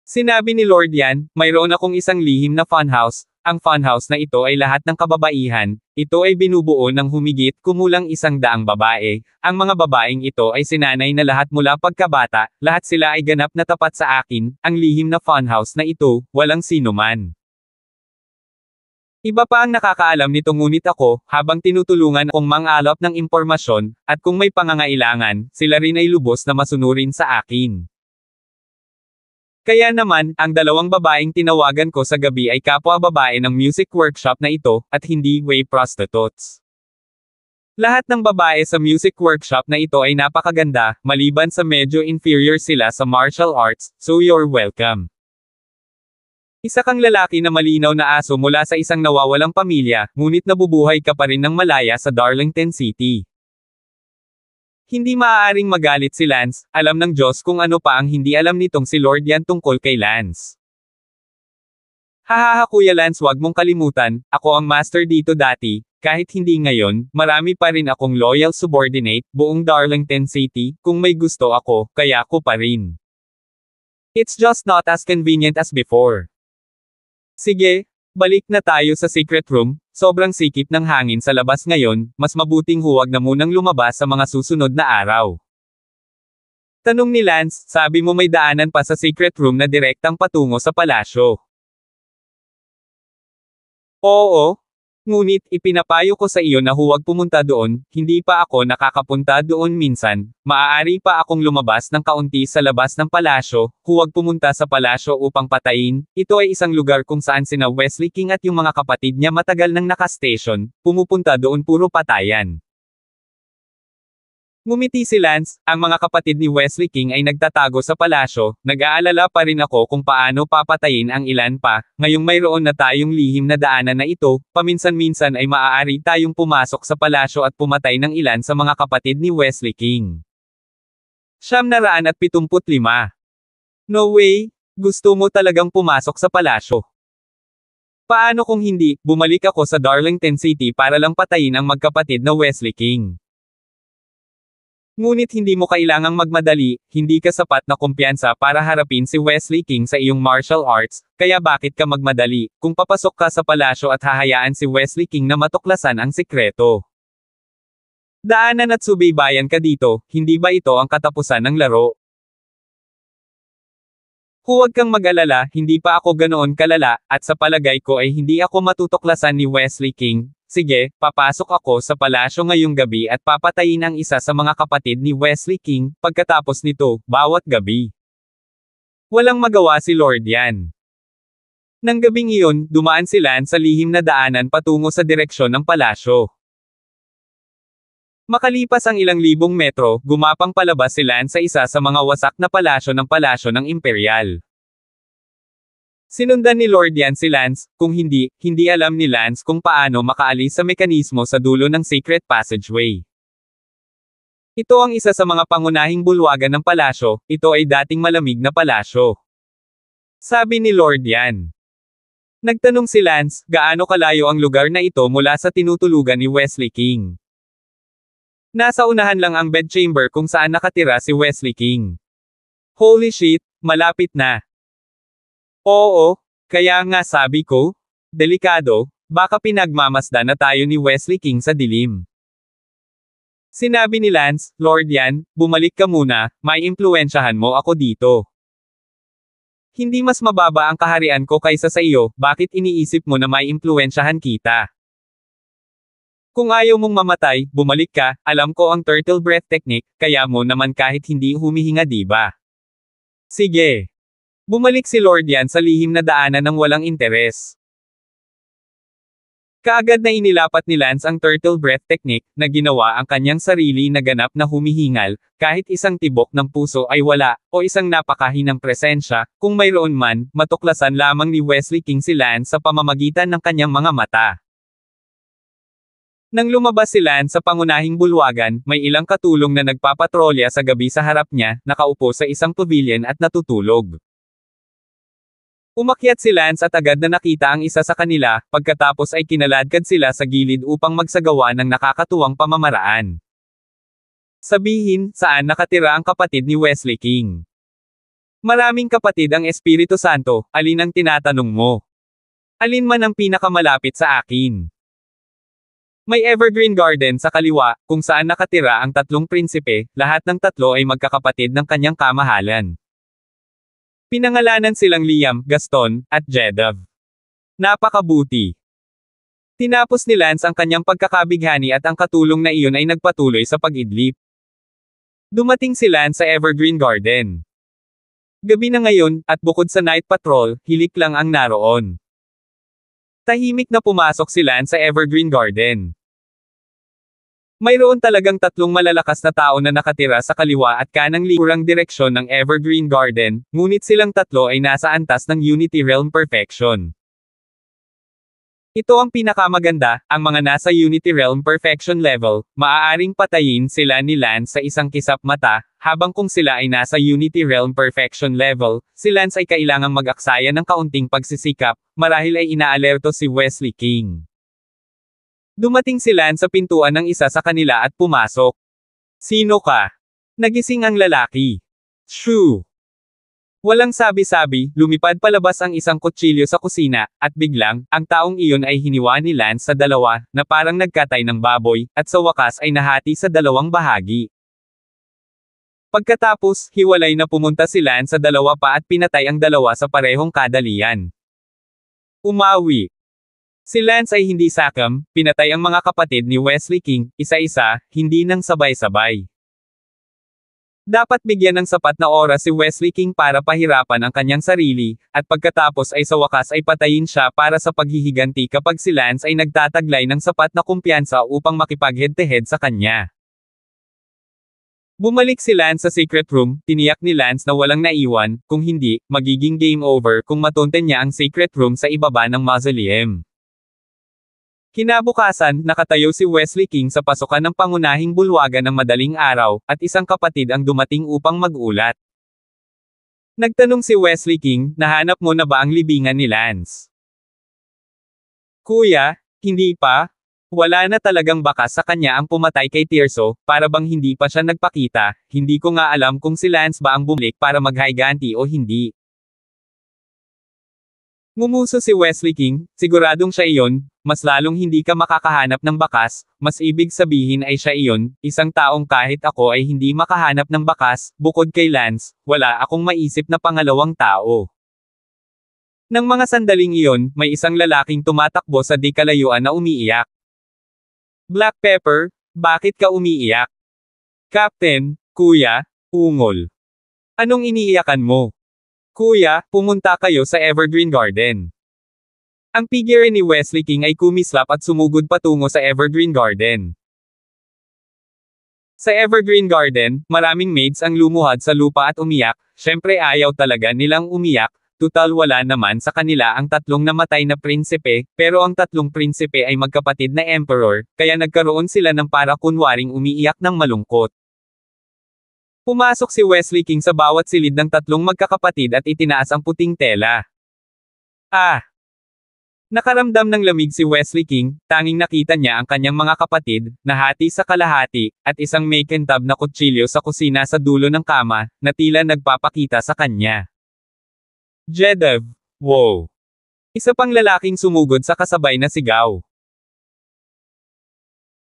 Speaker 1: Sinabi ni Lord Yan, mayroon akong isang lihim na funhouse, ang funhouse na ito ay lahat ng kababaihan, ito ay binubuo ng humigit kumulang 100 babae, ang mga babaeng ito ay sinanay na lahat mula pagkabata, lahat sila ay ganap na tapat sa akin, ang lihim na funhouse na ito, walang sino man. Iba pa ang nakakaalam nito ngunit ako, habang tinutulungan akong mangalap ng impormasyon, at kung may pangangailangan, sila rin ay lubos na masunurin sa akin. Kaya naman, ang dalawang babaeng tinawagan ko sa gabi ay kapwa babae ng music workshop na ito, at hindi way prostitutes. Lahat ng babae sa music workshop na ito ay napakaganda, maliban sa medyo inferior sila sa martial arts, so you're welcome. Isa kang lalaki na malinaw na aso mula sa isang nawawalang pamilya, ngunit nabubuhay ka pa rin ng malaya sa Darlington City. Hindi maaaring magalit si Lance, alam ng Diyos kung ano pa ang hindi alam nitong si Lord yan tungkol kay Lance. Hahaha Kuya Lance, wag mong kalimutan, ako ang master dito dati, kahit hindi ngayon, marami pa rin akong loyal subordinate, buong Darlington City, kung may gusto ako, kaya ko pa rin. It's just not as convenient as before. Sige, balik na tayo sa secret room, sobrang sikip ng hangin sa labas ngayon, mas mabuting huwag na munang lumabas sa mga susunod na araw. Tanong ni Lance, sabi mo may daanan pa sa secret room na direktang patungo sa palasyo. Oo. Ngunit, ipinapayo ko sa iyo na huwag pumunta doon, hindi pa ako nakakapunta doon minsan, maaari pa akong lumabas ng kaunti sa labas ng palasyo, huwag pumunta sa palasyo upang patayin, ito ay isang lugar kung saan sina Wesley King at yung mga kapatid niya matagal nang nakastation, pumupunta doon puro patayan. Ngumiti si Lance, ang mga kapatid ni Wesley King ay nagtatago sa palasyo, nag-aalala pa rin ako kung paano papatayin ang ilan pa, ngayong mayroon na tayong lihim na daanan na ito, paminsan-minsan ay maaari tayong pumasok sa palasyo at pumatay ng ilan sa mga kapatid ni Wesley King. 975. No way, gusto mo talagang pumasok sa palasyo. Paano kung hindi, bumalik ako sa Darlington City para lang patayin ang magkapatid na Wesley King. Ngunit hindi mo kailangang magmadali, hindi ka sapat na kumpiyansa para harapin si Wesley King sa iyong martial arts, kaya bakit ka magmadali, kung papasok ka sa palasyo at hahayaan si Wesley King na matuklasan ang sikreto. Daanan at subaybayan ka dito, hindi ba ito ang katapusan ng laro? Huwag kang mag-alala, hindi pa ako ganoon kalala, at sa palagay ko ay hindi ako matutuklasan ni Wesley King. Sige, papasok ako sa palasyo ngayong gabi at papatayin ang isa sa mga kapatid ni Wesley King, pagkatapos nito, bawat gabi. Walang magawa si Lord yan. Nang gabing iyon, dumaan si Lance sa lihim na daanan patungo sa direksyon ng palasyo. Makalipas ang ilang libong metro, gumapang palabas si Lance sa isa sa mga wasak na palasyo ng Imperial. Sinundan ni Lord yan si Lance, kung hindi alam ni Lance kung paano makaalis sa mekanismo sa dulo ng secret passageway. Ito ang isa sa mga pangunahing bulwagan ng palasyo, ito ay dating malamig na palasyo. Sabi ni Lord yan. Nagtanong si Lance, gaano kalayo ang lugar na ito mula sa tinutulugan ni Wesley King. Nasa unahan lang ang bedchamber kung saan nakatira si Wesley King. Holy shit, malapit na. Oo, kaya nga sabi ko, delikado, baka pinagmamasdan na tayo ni Wesley King sa dilim. Sinabi ni Lance, Lord yan, bumalik ka muna, may impluwensyahan mo ako dito. Hindi mas mababa ang kaharian ko kaysa sa iyo, bakit iniisip mo na may impluwensyahan kita? Kung ayaw mong mamatay, bumalik ka, alam ko ang turtle breath technique, kaya mo naman kahit hindi humihinga diba? Sige. Bumalik si Lord yan sa lihim na daanan ng walang interes. Kaagad na inilapat ni Lance ang turtle breath technique, na ginawa ang kanyang sarili na ganap na humihingal, kahit isang tibok ng puso ay wala, o isang napakahinang presensya, kung mayroon man, matuklasan lamang ni Wesley King si Lance sa pamamagitan ng kanyang mga mata. Nang lumabas si Lance sa pangunahing bulwagan, may ilang katulong na nagpapatrolya sa gabi sa harap niya, nakaupo sa isang pavilion at natutulog. Umakyat si Lance at agad na nakita ang isa sa kanila, pagkatapos ay kinaladkad sila sa gilid upang magsagawa ng nakakatuwang pamamaraan. Sabihin, saan nakatira ang kapatid ni Wesley King? Maraming kapatid ang Espiritu Santo, alin ang tinatanong mo? Alin man ang pinakamalapit sa akin? May evergreen garden sa kaliwa, kung saan nakatira ang tatlong prinsipe, lahat ng tatlo ay magkakapatid ng kanyang kamahalan. Pinangalanan silang Liam, Gaston, at Jedav. Napakabuti. Tinapos ni Lance ang kanyang pagkakabighani at ang katulong na iyon ay nagpatuloy sa pag-idlip. Dumating si Lance sa Evergreen Garden. Gabi na ngayon, at bukod sa night patrol, hilik lang ang naroon. Tahimik na pumasok si Lance sa Evergreen Garden. Mayroon talagang tatlong malalakas na tao na nakatira sa kaliwa at kanang likurang direksyon ng Evergreen Garden, ngunit silang tatlo ay nasa antas ng Unity Realm Perfection. Ito ang pinakamaganda, ang mga nasa Unity Realm Perfection level, maaaring patayin sila ni Lance sa isang kisap mata, habang kung sila ay nasa Unity Realm Perfection level, si Lance ay kailangang mag-aksaya ng kaunting pagsisikap, marahil ay inaalerto si Wesley King. Dumating si Lance sa pintuan ng isa sa kanila at pumasok. Sino ka? Nagising ang lalaki. Shoo! Walang sabi-sabi, lumipad palabas ang isang kutsilyo sa kusina, at biglang, ang taong iyon ay hiniwa ni Lance sa dalawa, na parang nagkatay ng baboy, at sa wakas ay nahati sa dalawang bahagi. Pagkatapos, hiwalay na pumunta si Lance sa dalawa pa at pinatay ang dalawa sa parehong kadalian. Umawi. Si Lance ay hindi sakam, pinatay ang mga kapatid ni Wesley King, isa-isa, hindi nang sabay-sabay. Dapat bigyan ng sapat na oras si Wesley King para pahirapan ang kanyang sarili, at pagkatapos ay sa wakas ay patayin siya para sa paghihiganti kapag si Lance ay nagtataglay ng sapat na kumpiyansa upang makipag-head-to-head sa kanya. Bumalik si Lance sa secret room, tiniyak ni Lance na walang naiwan, kung hindi, magiging game over kung matunten niya ang secret room sa ibaba ng mausoleum. Kinabukasan, nakatayo si Wesley King sa pasukan ng pangunahing bulwagan ng madaling araw, at isang kapatid ang dumating upang mag-ulat. Nagtanong si Wesley King, nahanap mo na ba ang libingan ni Lance? Kuya, hindi pa. Wala na talagang bakas sa kanya ang pumatay kay Tirso, para bang hindi pa siya nagpakita, hindi ko nga alam kung si Lance ba ang bumalik para maghiganti o hindi. Ngumuso si Wesley King, siguradong siya iyon, mas lalong hindi ka makakahanap ng bakas, mas ibig sabihin ay siya iyon, isang taong kahit ako ay hindi makahanap ng bakas, bukod kay Lance, wala akong maisip na pangalawang tao. Nang mga sandaling iyon, may isang lalaking tumatakbo sa di kalayuan na umiiyak. Black Pepper, bakit ka umiiyak? Captain, kuya, ungol. Anong iniiyakan mo? Kuya, pumunta kayo sa Evergreen Garden. Ang figure ni Wesley King ay kumislap at sumugod patungo sa Evergreen Garden. Sa Evergreen Garden, maraming maids ang lumuhad sa lupa at umiyak, syempre ayaw talaga nilang umiyak, tutal wala naman sa kanila ang tatlong namatay na prinsipe, pero ang tatlong prinsipe ay magkapatid na emperor, kaya nagkaroon sila ng para kunwaring umiiyak ng malungkot. Pumasok si Wesley King sa bawat silid ng tatlong magkakapatid at itinaas ang puting tela. Ah! Nakaramdam ng lamig si Wesley King, tanging nakita niya ang kanyang mga kapatid, nahati sa kalahati, at isang makintab na kutsilyo sa kusina sa dulo ng kama, na tila nagpapakita sa kanya. Jedav, wow! Isa pang lalaking sumugod sa kasabay na sigaw.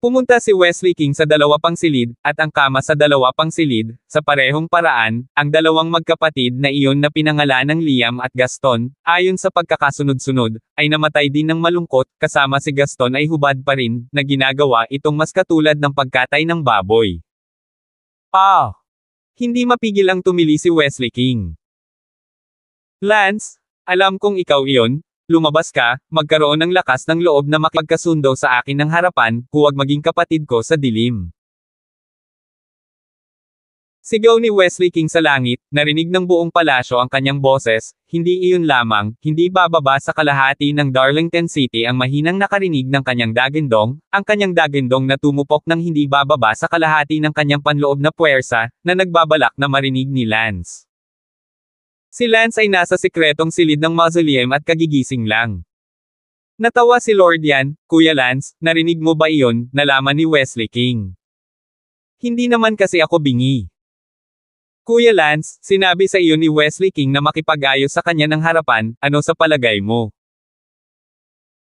Speaker 1: Pumunta si Wesley King sa dalawa pang silid, at ang kama sa dalawa pang silid, sa parehong paraan, ang dalawang magkapatid na iyon na pinangalanang Liam at Gaston, ayon sa pagkakasunod-sunod, ay namatay din ng malungkot, kasama si Gaston ay hubad pa rin, na ginagawa itong mas katulad ng pagkatay ng baboy. Ah! Hindi mapigil ang tumili si Wesley King. Lance, alam kong ikaw iyon. Lumabas ka, magkaroon ng lakas ng loob na makipagkasundo sa akin ng harapan, huwag maging kapatid ko sa dilim. Sigaw ni Wesley King sa langit, narinig ng buong palasyo ang kanyang boses, hindi iyon lamang, hindi bababa sa kalahati ng Darlington City ang mahinang nakarinig ng kanyang dagendong, ang kanyang dagendong na tumupok ng hindi bababa sa kalahati ng kanyang panloob na puwersa, na nagbabalak na marinig ni Lance. Si Lance ay nasa sikretong silid ng mausoleum at kagigising lang. Natawa si Lord Yan, Kuya Lance, narinig mo ba iyon, nalaman ni Wesley King. Hindi naman kasi ako bingi. Kuya Lance, sinabi sa iyo ni Wesley King na makipag-ayos sa kanya ng harapan, ano sa palagay mo?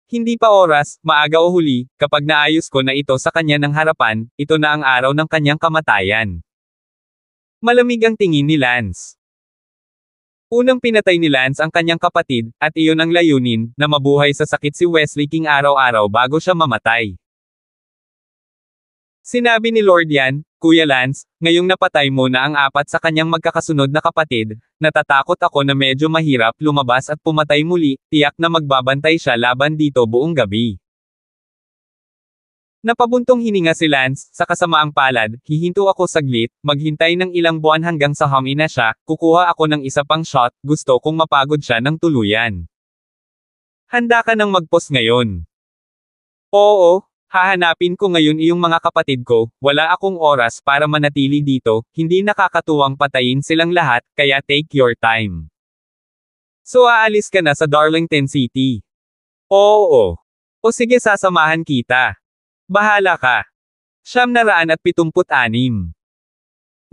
Speaker 1: Hindi pa oras, maaga o huli, kapag naayos ko na ito sa kanya ng harapan, ito na ang araw ng kanyang kamatayan. Malamig ang tingin ni Lance. Unang pinatay ni Lance ang kanyang kapatid, at iyon ang layunin, na mabuhay sa sakit si Wesley King araw-araw bago siya mamatay. Sinabi ni Lord Yan, Kuya Lance, ngayong napatay mo na ang 4 sa kanyang magkakasunod na kapatid, natatakot ako na medyo mahirap lumabas at pumatay muli, tiyak na magbabantay siya laban dito buong gabi. Napabuntong hininga si Lance, sa kasamaang palad, hihinto ako saglit, maghintay ng ilang buwan hanggang sa humi na siya, kukuha ako ng isa pang shot, gusto kong mapagod siya ng tuluyan. Handa ka nang mag-pause ngayon? Oo. Hahanapin ko ngayon iyong mga kapatid ko, wala akong oras para manatili dito, hindi nakakatuwang patayin silang lahat, kaya take your time. So aalis ka na sa Darlington City? Oo. O sige sasamahan kita. Bahala ka. 976.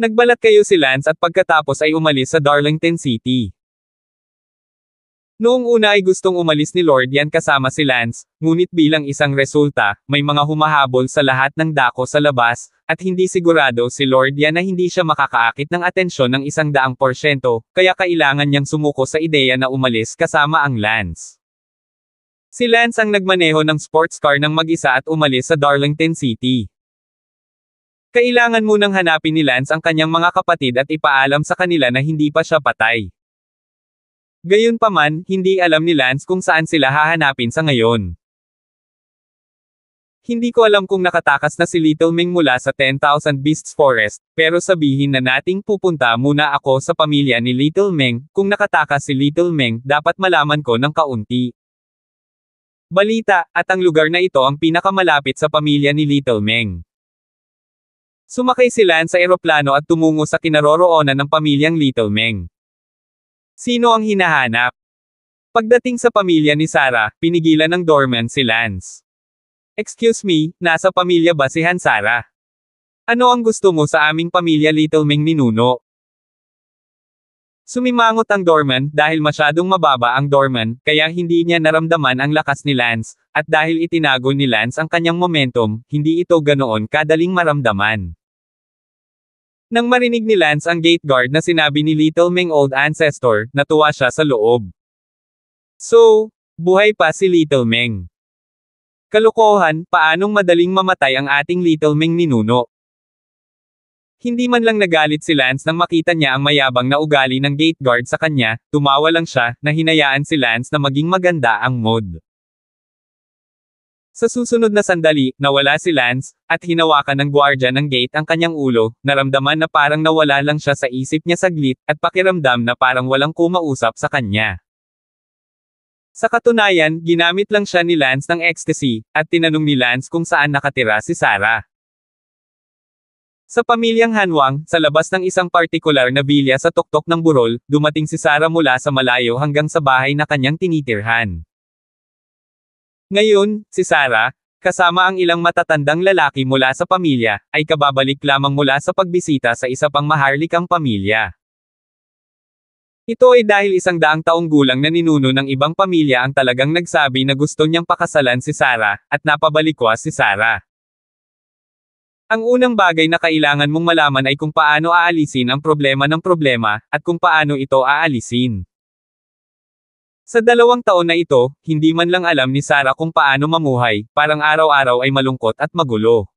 Speaker 1: Nagbalat kayo si Lance at pagkatapos ay umalis sa Darlington City. Noong una ay gustong umalis ni Lord Yan kasama si Lance, ngunit bilang isang resulta, may mga humahabol sa lahat ng dako sa labas, at hindi sigurado si Lord Yan na hindi siya makakaakit ng atensyon ng 100%, kaya kailangan niyang sumuko sa ideya na umalis kasama ang Lance. Si Lance ang nagmaneho ng sports car ng mag-isa at umalis sa Darlington City. Kailangan munang hanapin ni Lance ang kanyang mga kapatid at ipaalam sa kanila na hindi pa siya patay. Gayunpaman, hindi alam ni Lance kung saan sila hahanapin sa ngayon. Hindi ko alam kung nakatakas na si Little Ming mula sa 10,000 Beasts Forest, pero sabihin na nating pupunta muna ako sa pamilya ni Little Ming, kung nakatakas si Little Ming, dapat malaman ko ng kaunti. Balita, at ang lugar na ito ang pinakamalapit sa pamilya ni Little Ming. Sumakay si Lance sa eroplano at tumungo sa kinaroroonan ng pamilyang Little Ming. Sino ang hinahanap? Pagdating sa pamilya ni Sarah, pinigilan ng doorman si Lance. Excuse me, nasa pamilya ba si Hansara? Ano ang gusto mo sa aming pamilya Little Ming ninuno? Sumimangot ang doorman dahil masyadong mababa ang doorman, kaya hindi niya naramdaman ang lakas ni Lance, at dahil itinago ni Lance ang kanyang momentum, hindi ito ganoon kadaling maramdaman. Nang marinig ni Lance ang gate guard na sinabi ni Little Ming Old Ancestor, natuwa siya sa loob. So, buhay pa si Little Ming. Kalokohan, paanong madaling mamatay ang ating Little Ming ninuno? Hindi man lang nagalit si Lance nang makita niya ang mayabang na ugali ng gate guard sa kanya, tumawa lang siya, na hinayaan si Lance na maging maganda ang mood. Sa susunod na sandali, nawala si Lance, at hinawakan ng gwardiya ng gate ang kanyang ulo, naramdaman na parang nawala lang siya sa isip niya saglit, at pakiramdam na parang walang kumausap sa kanya. Sa katunayan, ginamit lang siya ni Lance ng ecstasy, at tinanong ni Lance kung saan nakatira si Sarah. Sa pamilyang Hanwang, sa labas ng isang partikular na bilya sa tuktok ng burol, dumating si Sarah mula sa malayo hanggang sa bahay na kanyang tinitirhan. Ngayon, si Sarah, kasama ang ilang matatandang lalaki mula sa pamilya, ay kababalik lamang mula sa pagbisita sa isa pang maharlikang pamilya. Ito ay dahil 100 taong gulang na ninuno ng ibang pamilya ang talagang nagsabi na gusto niyang pakasalan si Sarah, at napabalikwas si Sarah. Ang unang bagay na kailangan mong malaman ay kung paano aalisin ang problema ng problema, at kung paano ito aalisin. Sa 2 taon na ito, hindi man lang alam ni Sarah kung paano mamuhay, parang araw-araw ay malungkot at magulo.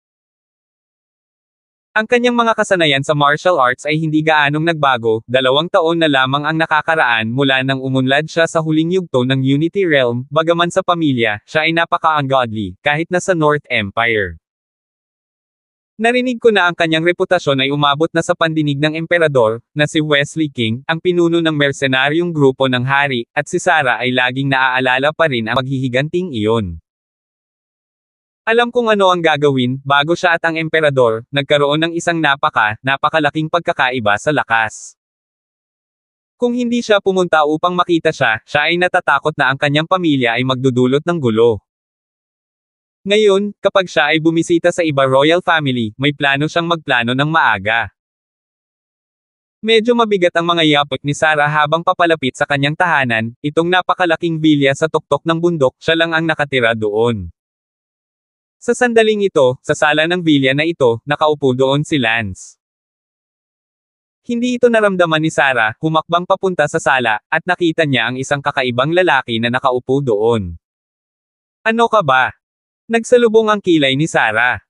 Speaker 1: Ang kanyang mga kasanayan sa martial arts ay hindi gaanong nagbago, 2 taon na lamang ang nakakaraan mula nang umunlad siya sa huling yugto ng Unity Realm, bagaman sa pamilya, siya ay napaka-ungodly, kahit na sa North Empire. Narinig ko na ang kanyang reputasyon ay umabot na sa pandinig ng emperador, na si Wesley King, ang pinuno ng mersenaryong grupo ng hari, at si Sarah ay laging naaalala pa rin ang maghihiganting iyon. Alam kung ano ang gagawin, bago siya at ang emperador, nagkaroon ng isang napakalaking pagkakaiba sa lakas. Kung hindi siya pumunta upang makita siya ay natatakot na ang kanyang pamilya ay magdudulot ng gulo. Ngayon, kapag siya ay bumisita sa iba royal family, may plano siyang magplano ng maaga. Medyo mabigat ang mga yapot ni Sarah habang papalapit sa kanyang tahanan, itong napakalaking bilya sa tuktok ng bundok, siya lang ang nakatira doon. Sa sandaling ito, sa sala ng bilya na ito, nakaupo doon si Lance. Hindi ito naramdaman ni Sarah, humakbang papunta sa sala, at nakita niya ang isang kakaibang lalaki na nakaupo doon. Ano ka ba? Nagsalubong ang kilay ni Sarah.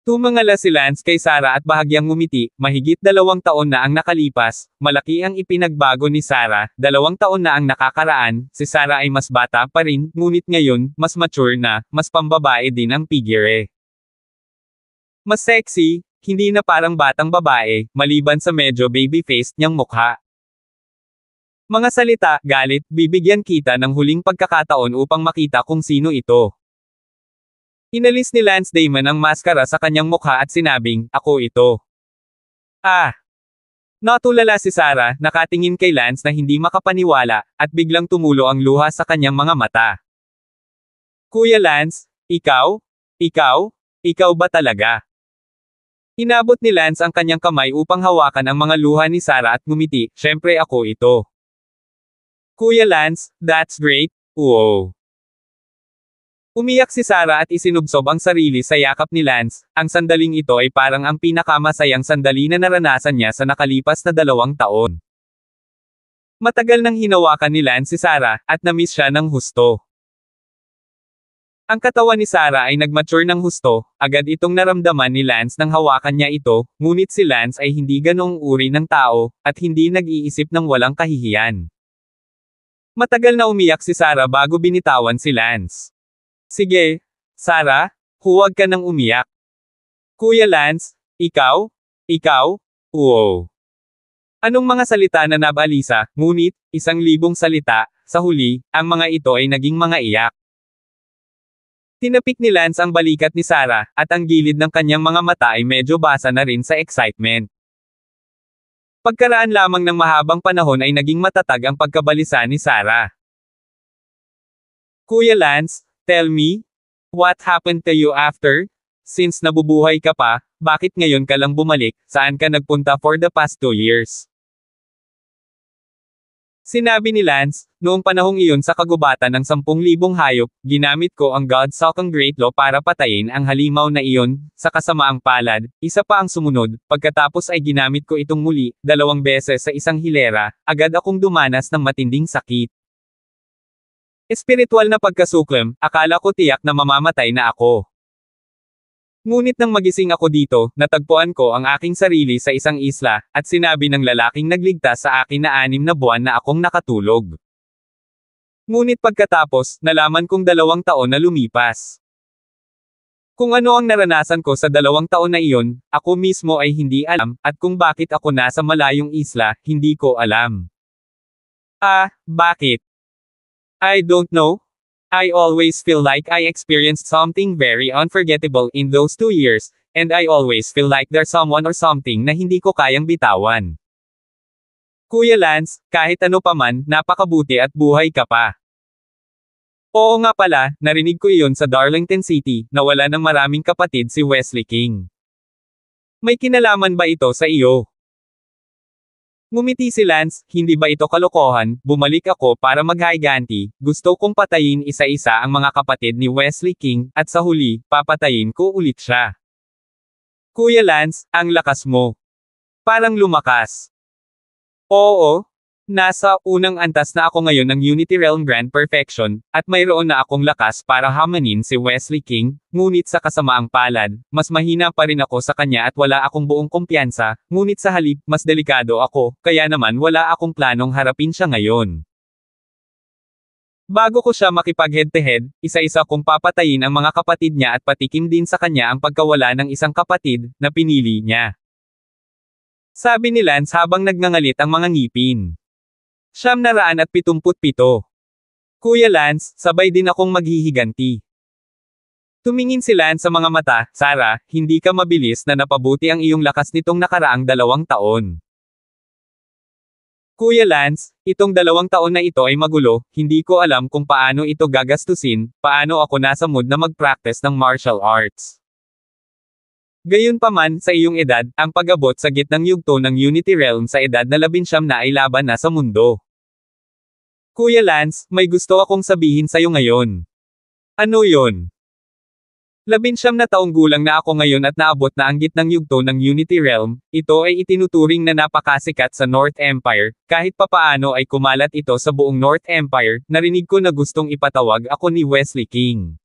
Speaker 1: Tumangala si Lance kay Sarah at bahagyang ngumiti, mahigit 2 taon na ang nakalipas, malaki ang ipinagbago ni Sarah, 2 taon na ang nakakaraan, si Sarah ay mas bata pa rin, ngunit ngayon, mas mature na, mas pambabae din ang figure. Mas sexy, hindi na parang batang babae, maliban sa medyo baby-faced niyang mukha. Mga salita, galit, bibigyan kita ng huling pagkakataon upang makita kung sino ito. Inalis ni Lance Damon ang maskara sa kanyang mukha at sinabing, ako ito. Ah! Natulala si Sarah, nakatingin kay Lance na hindi makapaniwala, at biglang tumulo ang luha sa kanyang mga mata. Kuya Lance, ikaw? Ikaw? Ikaw ba talaga? Inabot ni Lance ang kanyang kamay upang hawakan ang mga luha ni Sarah at ngumiti, syempre ako ito. Kuya Lance, that's great, wow. Umiyak si Sarah at isinubsob ang sarili sa yakap ni Lance, ang sandaling ito ay parang ang pinakamasayang sandali na naranasan niya sa nakalipas na 2 taon. Matagal nang hinawakan ni Lance si Sarah, at namiss siya ng husto. Ang katawan ni Sarah ay nagmature ng husto, agad itong naramdaman ni Lance nang hawakan niya ito, ngunit si Lance ay hindi ganoong uri ng tao, at hindi nag-iisip ng walang kahihiyan. Matagal na umiyak si Sarah bago binitawan si Lance. Sige, Sarah, huwag ka nang umiyak. Kuya Lance, ikaw? Ikaw? Wow. Anong mga salita na nabalisa, ngunit, 1,000 salita, sa huli, ang mga ito ay naging mga iyak. Tinapik ni Lance ang balikat ni Sarah, at ang gilid ng kanyang mga mata ay medyo basa na rin sa excitement. Pagkaraan lamang ng mahabang panahon ay naging matatag ang pagkabalisa ni Sarah. Kuya Lance, tell me, what happened to you after? Since nabubuhay ka pa, bakit ngayon ka lang bumalik, saan ka nagpunta for the past 2 years? Sinabi ni Lance, noong panahong iyon sa kagubatan ng 10,000 hayop, ginamit ko ang God-Sokang Great Law para patayin ang halimaw na iyon, sa kasamaang palad, isa pa ang sumunod, pagkatapos ay ginamit ko itong muli, 2 beses sa isang hilera, agad akong dumanas ng matinding sakit. Espiritual na pagkasuklam, akala ko tiyak na mamamatay na ako. Ngunit nang magising ako dito, natagpuan ko ang aking sarili sa isang isla, at sinabi ng lalaking nagligtas sa akin na 6 na buwan na akong nakatulog. Ngunit pagkatapos, nalaman kong 2 taon na lumipas. Kung ano ang naranasan ko sa 2 taon na iyon, ako mismo ay hindi alam, at kung bakit ako nasa malayong isla, hindi ko alam. Bakit? I don't know. I always feel like I experienced something very unforgettable in those 2 years, and I always feel like there's someone or something na hindi ko kayang bitawan. Kuya Lance, kahit ano pa man, napakabuti at buhay ka pa. Oo nga pala, narinig ko iyon sa Darlington City, na wala ng maraming kapatid si Wesley King. May kinalaman ba ito sa iyo? Ngumiti si Lance, hindi ba ito kalokohan, bumalik ako para maghaiganti, gusto kong patayin isa-isa ang mga kapatid ni Wesley King, at sa huli, papatayin ko ulit siya. Kuya Lance, ang lakas mo. Parang lumakas. Oo. Nasa unang antas na ako ngayon ng Unity Realm Grand Perfection, at mayroon na akong lakas para hamanin si Wesley King, ngunit sa kasamaang palad, mas mahina pa rin ako sa kanya at wala akong buong kumpiyansa, ngunit sa halip, mas delikado ako, kaya naman wala akong planong harapin siya ngayon. Bago ko siya makipag-head-to-head, isa-isa kong papatayin ang mga kapatid niya at patikim din sa kanya ang pagkawala ng isang kapatid, na pinili niya. Sabi ni Lance habang nagngangalit ang mga ngipin. 977. Kuya Lance, sabay din akong maghihiganti. Tumingin si Lance sa mga mata, Sarah, hindi ka mabilis na napabuti ang iyong lakas nitong nakaraang 2 taon. Kuya Lance, itong 2 taon na ito ay magulo, hindi ko alam kung paano ito gagastusin, paano ako nasa mood na mag-practice ng martial arts. Gayunpaman, sa iyong edad, ang pag-abot sa gitnang yugto ng Unity Realm sa edad na 19 na ay laban na sa mundo. Kuya Lance, may gusto akong sabihin sa'yo ngayon. Ano yon? 19 na taong gulang na ako ngayon at naabot na ang gitnang yugto ng Unity Realm. Ito ay itinuturing na napakasikat sa North Empire, kahit papaano ay kumalat ito sa buong North Empire. Narinig ko na gustong ipatawag ako ni Wesley King.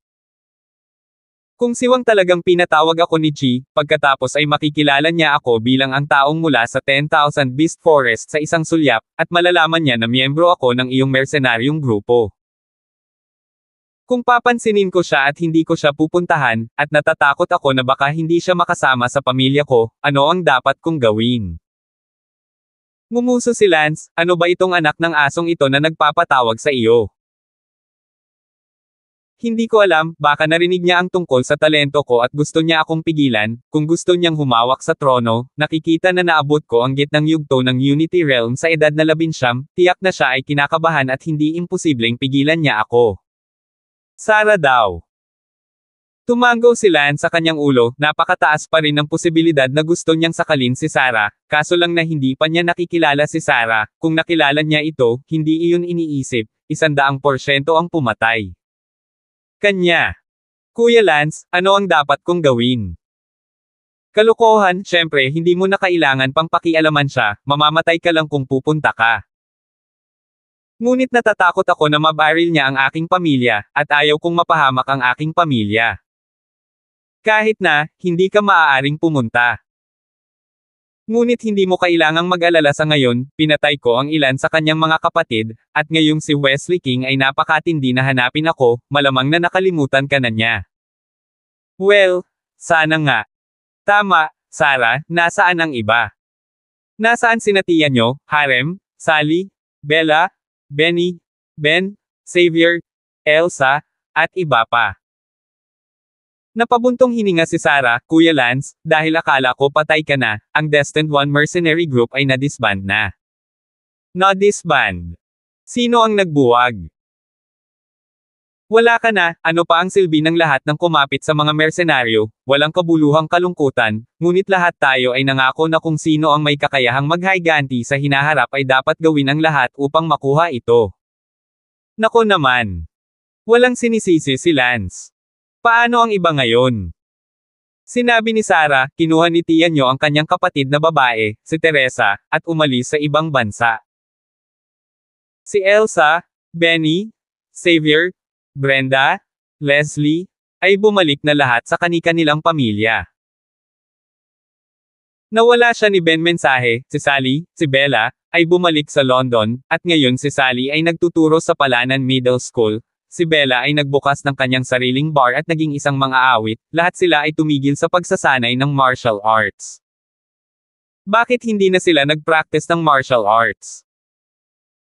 Speaker 1: Kung siwang talagang pinatawag ako ni Chi, pagkatapos ay makikilala niya ako bilang ang taong mula sa 10,000 Beast Forest sa isang sulyap, at malalaman niya na miyembro ako ng iyong mercenaryong grupo. Kung papansinin ko siya at hindi ko siya pupuntahan, at natatakot ako na baka hindi siya makasama sa pamilya ko, ano ang dapat kong gawin? Ngumuso si Lance, ano ba itong anak ng asong ito na nagpapatawag sa iyo? Hindi ko alam, baka narinig niya ang tungkol sa talento ko at gusto niya akong pigilan. Kung gusto niyang humawak sa trono, nakikita na naabot ko ang gitnang yugto ng Unity Realm sa edad na 19, tiyak na siya ay kinakabahan at hindi imposibleng pigilan niya ako. Sarah daw. Tumango si Lance sa kanyang ulo, napakataas pa rin ang posibilidad na gusto niyang sakalin si Sarah, kaso lang na hindi pa niya nakikilala si Sarah. Kung nakilala niya ito, hindi iyon iniisip, 100% ang pumatay. Kanya. Kuya Lance, ano ang dapat kong gawin? Kalokohan, syempre hindi mo na kailangan pang pakialaman siya, mamamatay ka lang kung pupunta ka. Ngunit natatakot ako na mabaril niya ang aking pamilya, at ayaw kong mapahamak ang aking pamilya. Kahit na, hindi ka maaaring pumunta. Ngunit hindi mo kailangang mag-alala sa ngayon, pinatay ko ang ilan sa kanyang mga kapatid, at ngayong si Wesley King ay napakatindi na hanapin ako, malamang na nakalimutan ka na niya. Well, sana nga. Tama, Sarah, nasaan ang iba? Nasaan sina tiya nyo, Harem, Sally, Bella, Benny, Ben, Xavier, Elsa, at iba pa. Napabuntong hininga si Sarah, Kuya Lance, dahil akala ko patay ka na, ang Destined One Mercenary Group ay na-disband na. Na-disband. Sino ang nagbuwag? Wala ka na, ano pa ang silbi ng lahat ng kumapit sa mga mersenaryo, walang kabuluhang kalungkutan, ngunit lahat tayo ay nangako na kung sino ang may kakayahang maghiganti sa hinaharap ay dapat gawin ang lahat upang makuha ito. Nako naman. Walang sinisisi si Lance. Paano ang iba ngayon? Sinabi ni Sarah, kinuha ni tiya nyo ang kanyang kapatid na babae, si Teresa, at umalis sa ibang bansa. Si Elsa, Benny, Xavier, Brenda, Leslie, ay bumalik na lahat sa kani-kanilang pamilya. Nawala siya ni Ben mensahe, si Sally, si Bella, ay bumalik sa London, at ngayon si Sally ay nagtuturo sa Palanan Middle School. Si Bella ay nagbukas ng kanyang sariling bar at naging isang mang-aawit, lahat sila ay tumigil sa pagsasanay ng martial arts. Bakit hindi na sila nag-practice ng martial arts?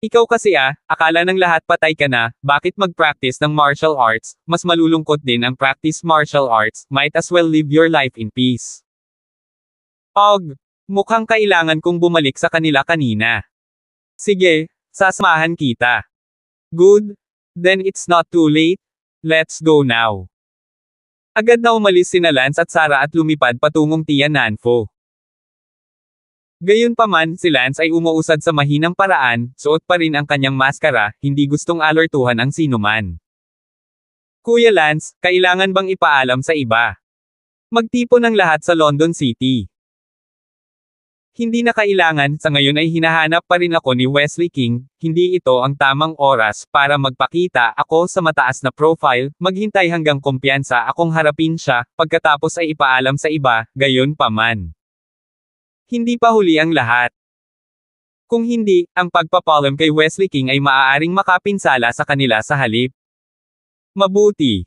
Speaker 1: Ikaw kasi akala ng lahat patay ka na, bakit mag-practice ng martial arts, mas malulungkot din ang practice martial arts, might as well live your life in peace. Og, mukhang kailangan kong bumalik sa kanila kanina. Sige, sasamahan kita. Good. Then it's not too late. Let's go now. Agad na umalis sina Lance at Sarah at lumipad patungong Tiananfo. Gayunpaman, si Lance ay umuusad sa mahinang paraan, suot pa rin ang kanyang maskara, hindi gustong alertuhan ang sinuman. Kuya Lance, kailangan bang ipaalam sa iba? Magtipon ng lahat sa London City. Hindi na kailangan, sa ngayon ay hinahanap pa rin ako ni Wesley King, hindi ito ang tamang oras para magpakita ako sa mataas na profile, maghintay hanggang kumpiyansa akong harapin siya, pagkatapos ay ipaalam sa iba, gayon pa man. Hindi pa huli ang lahat. Kung hindi, ang pagpapalam kay Wesley King ay maaaring makapinsala sa kanila sa halip. Mabuti.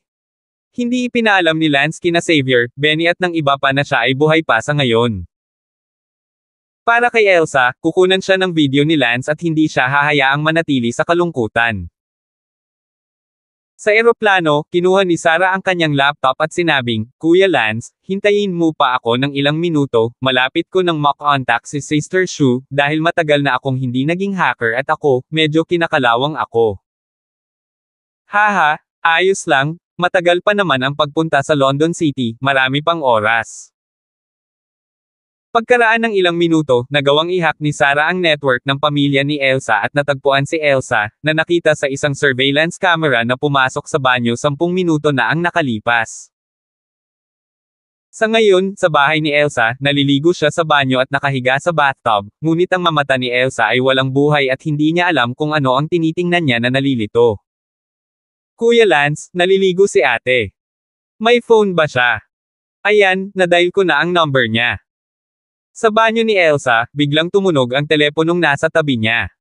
Speaker 1: Hindi ipinaalam ni Lance kina Xavier, Benny at ng iba pa na siya ay buhay pa sa ngayon. Para kay Elsa, kukunan siya ng video ni Lance at hindi siya hahayaang manatili sa kalungkutan. Sa eroplano, kinuha ni Sarah ang kanyang laptop at sinabing, Kuya Lance, hintayin mo pa ako ng ilang minuto, malapit ko ng makontak si Sister Shu, dahil matagal na akong hindi naging hacker at ako, medyo kinakalawang ako. Haha, ayos lang, matagal pa naman ang pagpunta sa London City, marami pang oras. Pagkaraan ng ilang minuto, nagawang i-hack ni Sarah ang network ng pamilya ni Elsa at natagpuan si Elsa, na nakita sa isang surveillance camera na pumasok sa banyo 10 minuto na ang nakalipas. Sa ngayon, sa bahay ni Elsa, naliligo siya sa banyo at nakahiga sa bathtub, ngunit ang mata ni Elsa ay walang buhay at hindi niya alam kung ano ang tinitingnan niya na nalilito. Kuya Lance, naliligo si ate. May phone ba siya? Ayan, na-dial ko na ang number niya. Sa banyo ni Elsa, biglang tumunog ang teleponong nasa tabi niya.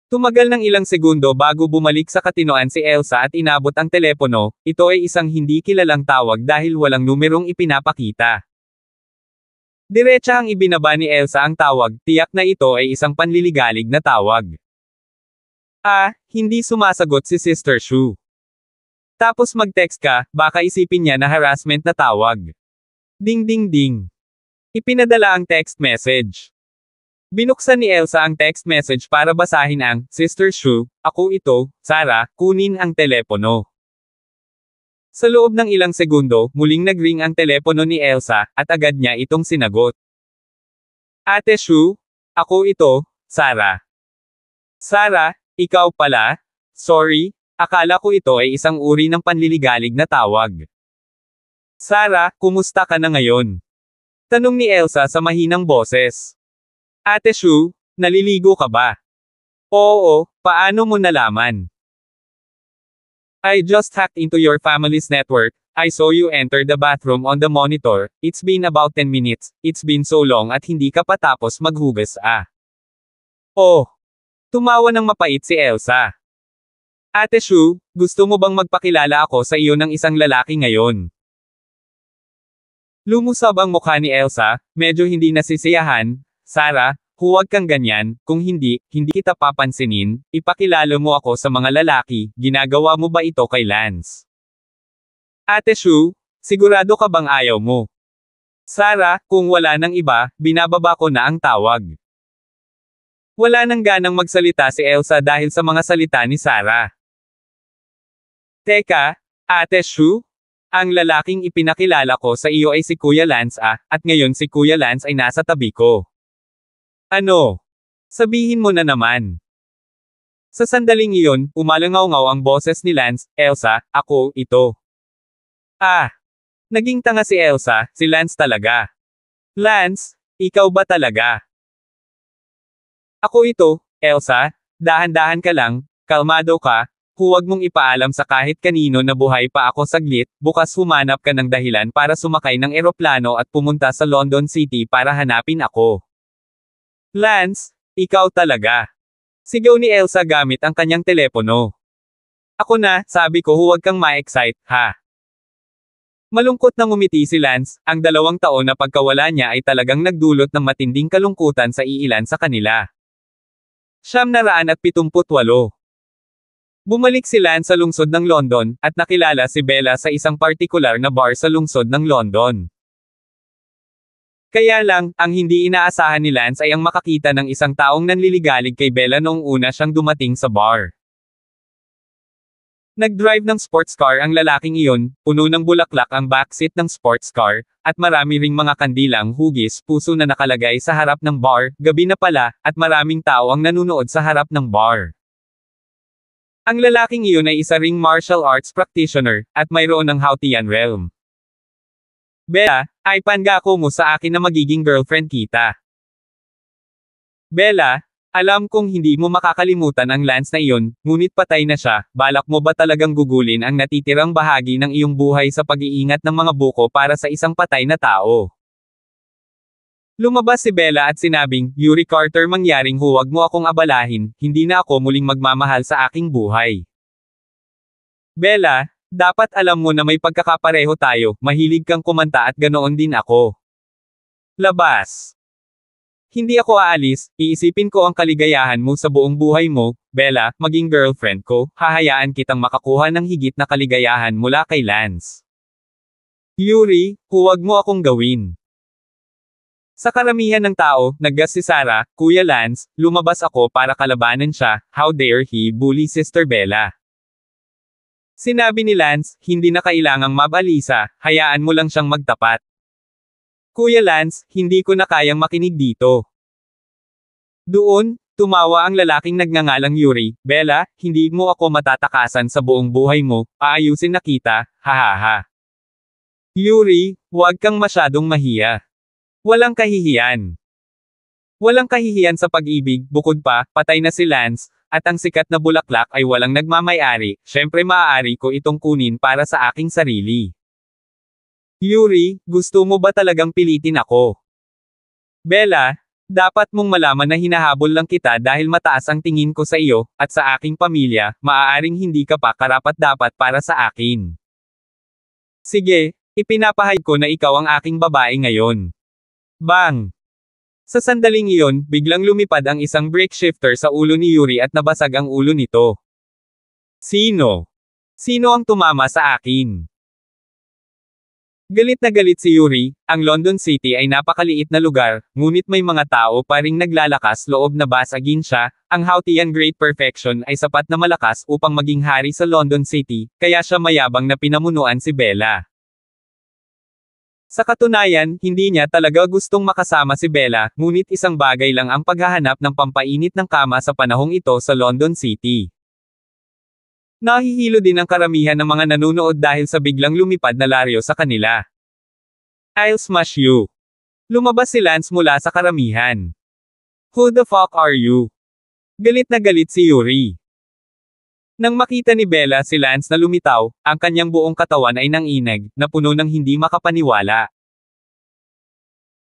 Speaker 1: Tumagal ng ilang segundo bago bumalik sa katinoan si Elsa at inabot ang telepono, ito ay isang hindi kilalang tawag dahil walang numerong ipinapakita. Diretsa ang ibinaba ni Elsa ang tawag, tiyak na ito ay isang panliligalig na tawag. Hindi sumasagot si Sister Shu. Tapos mag-text ka, baka isipin niya na harassment na tawag. Ding ding ding. Ipinadala ang text message. Binuksan ni Elsa ang text message para basahin ang, Sister Shu, ako ito, Sarah, kunin ang telepono. Sa loob ng ilang segundo, muling nagring ang telepono ni Elsa, at agad niya itong sinagot. Ate Shu, ako ito, Sarah. Sarah, ikaw pala? Sorry, akala ko ito ay isang uri ng panliligalig na tawag. Sarah, kumusta ka na ngayon? Tanong ni Elsa sa mahinang boses. Ate Shu, naliligo ka ba? Oo, paano mo nalaman? I just hacked into your family's network. I saw you enter the bathroom on the monitor. It's been about 10 minutes. It's been so long at hindi ka pa tapos maghugas Oh. Tumawa ng mapait si Elsa. Ate Shu, gusto mo bang magpakilala ako sa iyo ng isang lalaki ngayon? Lumusab ang mukha ni Elsa, medyo hindi nasisiyahan. Sarah, huwag kang ganyan, kung hindi, hindi kita papansinin, ipakilala mo ako sa mga lalaki, ginagawa mo ba ito kay Lance? Ate Shu, sigurado ka bang ayaw mo? Sarah, kung wala nang iba, binababa ko na ang tawag. Wala nang ganang magsalita si Elsa dahil sa mga salita ni Sarah. Teka, Ate Shu? Ang lalaking ipinakilala ko sa iyo ay si Kuya Lance at ngayon si Kuya Lance ay nasa tabi ko. Ano? Sabihin mo na naman. Sa sandaling iyon, umalangaw-ngaw ang boses ni Lance, Elsa, ako, ito. Naging tanga si Elsa, si Lance talaga. Lance, ikaw ba talaga? Ako ito, Elsa, dahan-dahan ka lang, kalmado ka, huwag mong ipaalam sa kahit kanino na buhay pa ako saglit, bukas humanap ka ng dahilan para sumakay ng eroplano at pumunta sa London City para hanapin ako. Lance, ikaw talaga. Sigaw ni Elsa gamit ang kanyang telepono. Ako na, sabi ko huwag kang ma-excite, ha? Malungkot na ngumiti si Lance, ang 2 taon na pagkawala niya ay talagang nagdulot ng matinding kalungkutan sa iilan sa kanila. 978. Bumalik si Lance sa lungsod ng London, at nakilala si Bella sa isang partikular na bar sa lungsod ng London. Kaya lang, ang hindi inaasahan ni Lance ay ang makakita ng isang taong nanliligalig kay Bella noong una siyang dumating sa bar. Nag-drive ng sports car ang lalaking iyon, puno ng bulaklak ang backseat ng sports car, at marami ring mga kandilang hugis puso na nakalagay sa harap ng bar, gabi na pala, at maraming tao ang nanunood sa harap ng bar. Ang lalaking iyon ay isa ring martial arts practitioner, at mayroon ng Hautian realm. Bella, ay pangako mo sa akin na magiging girlfriend kita. Bella, alam kong hindi mo makakalimutan ang Lance na iyon, ngunit patay na siya, balak mo ba talagang gugulin ang natitirang bahagi ng iyong buhay sa pag-iingat ng mga buko para sa isang patay na tao? Lumabas si Bella at sinabing, Yuri Carter mangyaring huwag mo akong abalahin, hindi na ako muling magmamahal sa aking buhay. Bella, dapat alam mo na may pagkakapareho tayo, mahilig kang kumanta at ganoon din ako. Labas. Hindi ako aalis, iisipin ko ang kaligayahan mo sa buong buhay mo, Bella, maging girlfriend ko, hahayaan kitang makakuha ng higit na kaligayahan mula kay Lance. Yuri, huwag mo akong gawin. Sa karamihan ng tao, naggas si Sarah, Kuya Lance, lumabas ako para kalabanan siya, how dare he bully Sister Bella. Sinabi ni Lance, hindi na kailangang mabalisa, hayaan mo lang siyang magtapat. Kuya Lance, hindi ko na kayang makinig dito. Doon, tumawa ang lalaking nagngangalang Yuri. Bella, hindi mo ako matatakasan sa buong buhay mo, aayusin na kita, hahaha. Yuri, huwag kang masyadong mahiya. Walang kahihiyan. Walang kahihiyan sa pag-ibig, bukod pa, patay na si Lance, at ang sikat na bulaklak ay walang nagmamay-ari, syempre maaari ko itong kunin para sa aking sarili. Yuri, gusto mo ba talagang pilitin ako? Bella, dapat mong malaman na hinahabol lang kita dahil mataas ang tingin ko sa iyo, at sa aking pamilya, maaaring hindi ka pa karapat-dapat para sa akin. Sige, ipinapahayag ko na ikaw ang aking babae ngayon. Bang! Sa sandaling iyon, biglang lumipad ang isang brake shifter sa ulo ni Yuri at nabasag ang ulo nito. Sino? Sino ang tumama sa akin? Galit na galit si Yuri, ang London City ay napakaliit na lugar, ngunit may mga tao pa ring naglalakas loob na basagin siya, ang Hautian Great Perfection ay sapat na malakas upang maging hari sa London City, kaya siya mayabang na pinamunuan si Bella. Sa katunayan, hindi niya talaga gustong makasama si Bella, ngunit isang bagay lang ang paghahanap ng pampainit ng kama sa panahong ito sa London City. Nahihilo din ang karamihan ng mga nanonood dahil sa biglang lumipad na Lario sa kanila. I'll smash you. Lumabas si Lance mula sa karamihan. Who the fuck are you? Galit na galit si Yuri. Nang makita ni Bella si Lance na lumitaw, ang kanyang buong katawan ay nanginag, na puno ng hindi makapaniwala.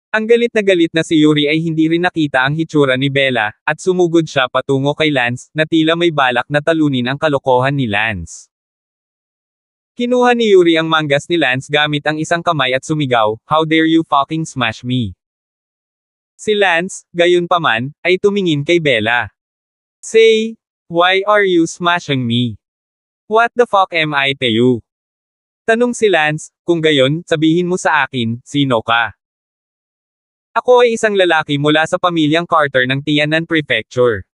Speaker 1: Ang galit na si Yuri ay hindi rin nakita ang hitsura ni Bella, at sumugod siya patungo kay Lance, na tila may balak na talunin ang kalokohan ni Lance. Kinuha ni Yuri ang manggas ni Lance gamit ang isang kamay at sumigaw, "How dare you fucking smash me?" Si Lance, gayunpaman, ay tumingin kay Bella. Say, why are you smashing me? What the fuck am I to you? Tanong si Lance, kung gayon, sabihin mo sa akin, sino ka? Ako ay isang lalaki mula sa pamilyang Carter ng Tianan Prefecture.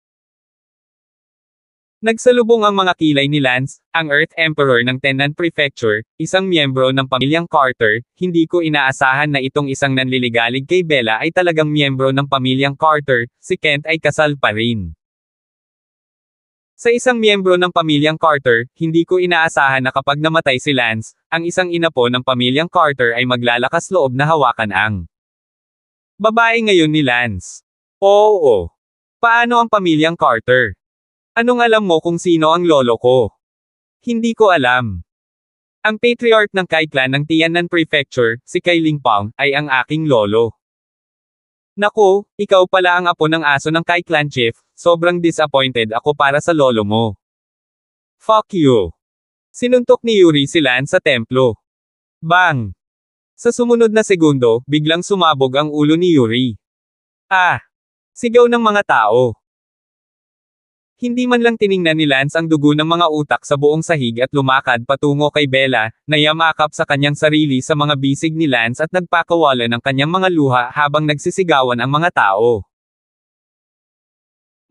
Speaker 1: Nagsalubong ang mga kilay ni Lance, ang Earth Emperor ng Tianan Prefecture, isang miyembro ng pamilyang Carter. Hindi ko inaasahan na itong isang nanliligalig kay Bella ay talagang miyembro ng pamilyang Carter, si Kent ay kasal pa rin. Sa isang miyembro ng pamilyang Carter, hindi ko inaasahan na kapag namatay si Lance, ang isang inapo ng pamilyang Carter ay maglalakas loob na hawakan ang babae ngayon ni Lance. Oo. Paano ang pamilyang Carter? Anong alam mo kung sino ang lolo ko? Hindi ko alam. Ang patriarch ng Kai clan ng Tianan Prefecture, si Kai Lingpang, ay ang aking lolo. Naku, ikaw pala ang apo ng aso ng Kai clan chief, sobrang disappointed ako para sa lolo mo. Fuck you. Sinuntok ni Yuri si Lance sa templo. Bang! Sa sumunod na segundo, biglang sumabog ang ulo ni Yuri. Ah! Sigaw ng mga tao. Hindi man lang tiningnan ni Lance ang dugo ng mga utak sa buong sahig at lumakad patungo kay Bella, na yamakap sa kanyang sarili sa mga bisig ni Lance at nagpakawala ng kanyang mga luha habang nagsisigawan ang mga tao.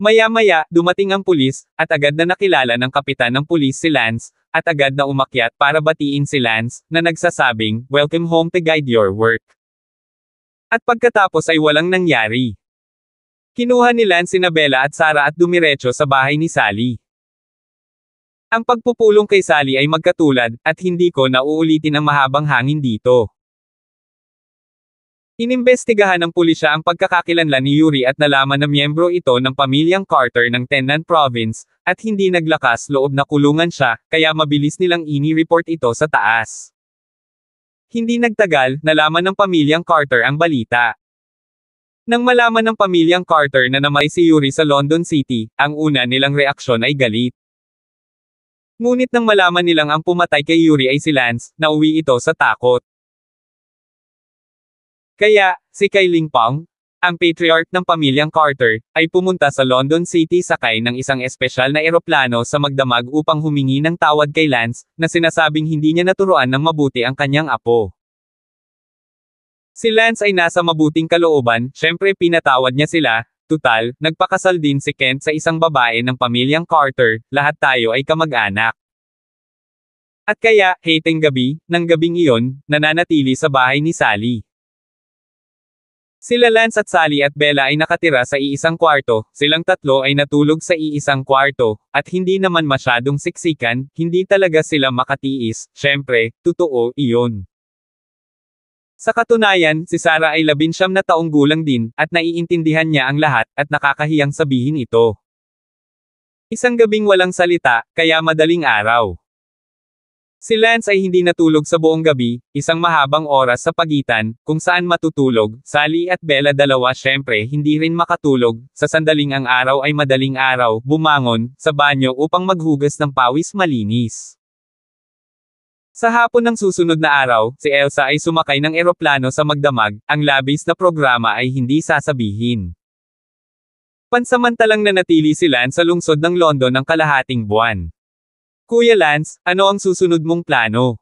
Speaker 1: Maya-maya, dumating ang pulis, at agad na nakilala ng kapitan ng pulis si Lance, at agad na umakyat para batiin si Lance, na nagsasabing, "Welcome home to guide your work." At pagkatapos ay walang nangyari. Kinuha ni Lance sina Bella at Sarah at dumiretso sa bahay ni Sally. Ang pagpupulong kay Sally ay magkatulad, at hindi ko na uulitin ang mahabang hangin dito. Inimbestigahan ng pulisya ang pagkakakilanlan ni Yuri at nalaman na miyembro ito ng pamilyang Carter ng Tianan Province, at hindi naglakas loob na kulungan siya, kaya mabilis nilang ini-report ito sa taas. Hindi nagtagal, nalaman ng pamilyang Carter ang balita. Nang malaman ng pamilyang Carter na namatay si Yuri sa London City, ang una nilang reaksyon ay galit. Ngunit nang malaman nilang ang pumatay kay Yuri ay si Lance, nauwi ito sa takot. Kaya, si Kai Lingpang, ang patriarch ng pamilyang Carter, ay pumunta sa London City sakay ng isang espesyal na eroplano sa magdamag upang humingi ng tawad kay Lance, na sinasabing hindi niya naturuan ng mabuti ang kanyang apo. Si Lance ay nasa mabuting kalooban, syempre pinatawad niya sila, tutal, nagpakasal din si Kent sa isang babae ng pamilyang Carter, lahat tayo ay kamag-anak. At kaya, hating gabi, ng gabing iyon, nananatili sa bahay ni Sally. Sila Lance at Sally at Bella ay nakatira sa iisang kwarto, silang tatlo ay natulog sa iisang kwarto, at hindi naman masyadong siksikan, hindi talaga sila makatiis, syempre, totoo, iyon. Sa katunayan, si Sarah ay 19 na taong gulang din, at naiintindihan niya ang lahat, at nakakahiyang sabihin ito. Isang gabing walang salita, kaya madaling araw. Si Lance ay hindi natulog sa buong gabi, isang mahabang oras sa pagitan, kung saan matutulog, Sally at Bella dalawa syempre hindi rin makatulog, sa sandaling ang araw ay madaling araw, bumangon, sa banyo upang maghugas ng pawis malinis. Sa hapon ng susunod na araw, si Elsa ay sumakay ng eroplano sa magdamag, ang labis na programa ay hindi sasabihin. Pansamantalang nanatili si Lance sa lungsod ng London ng kalahating buwan. Kuya Lance, ano ang susunod mong plano?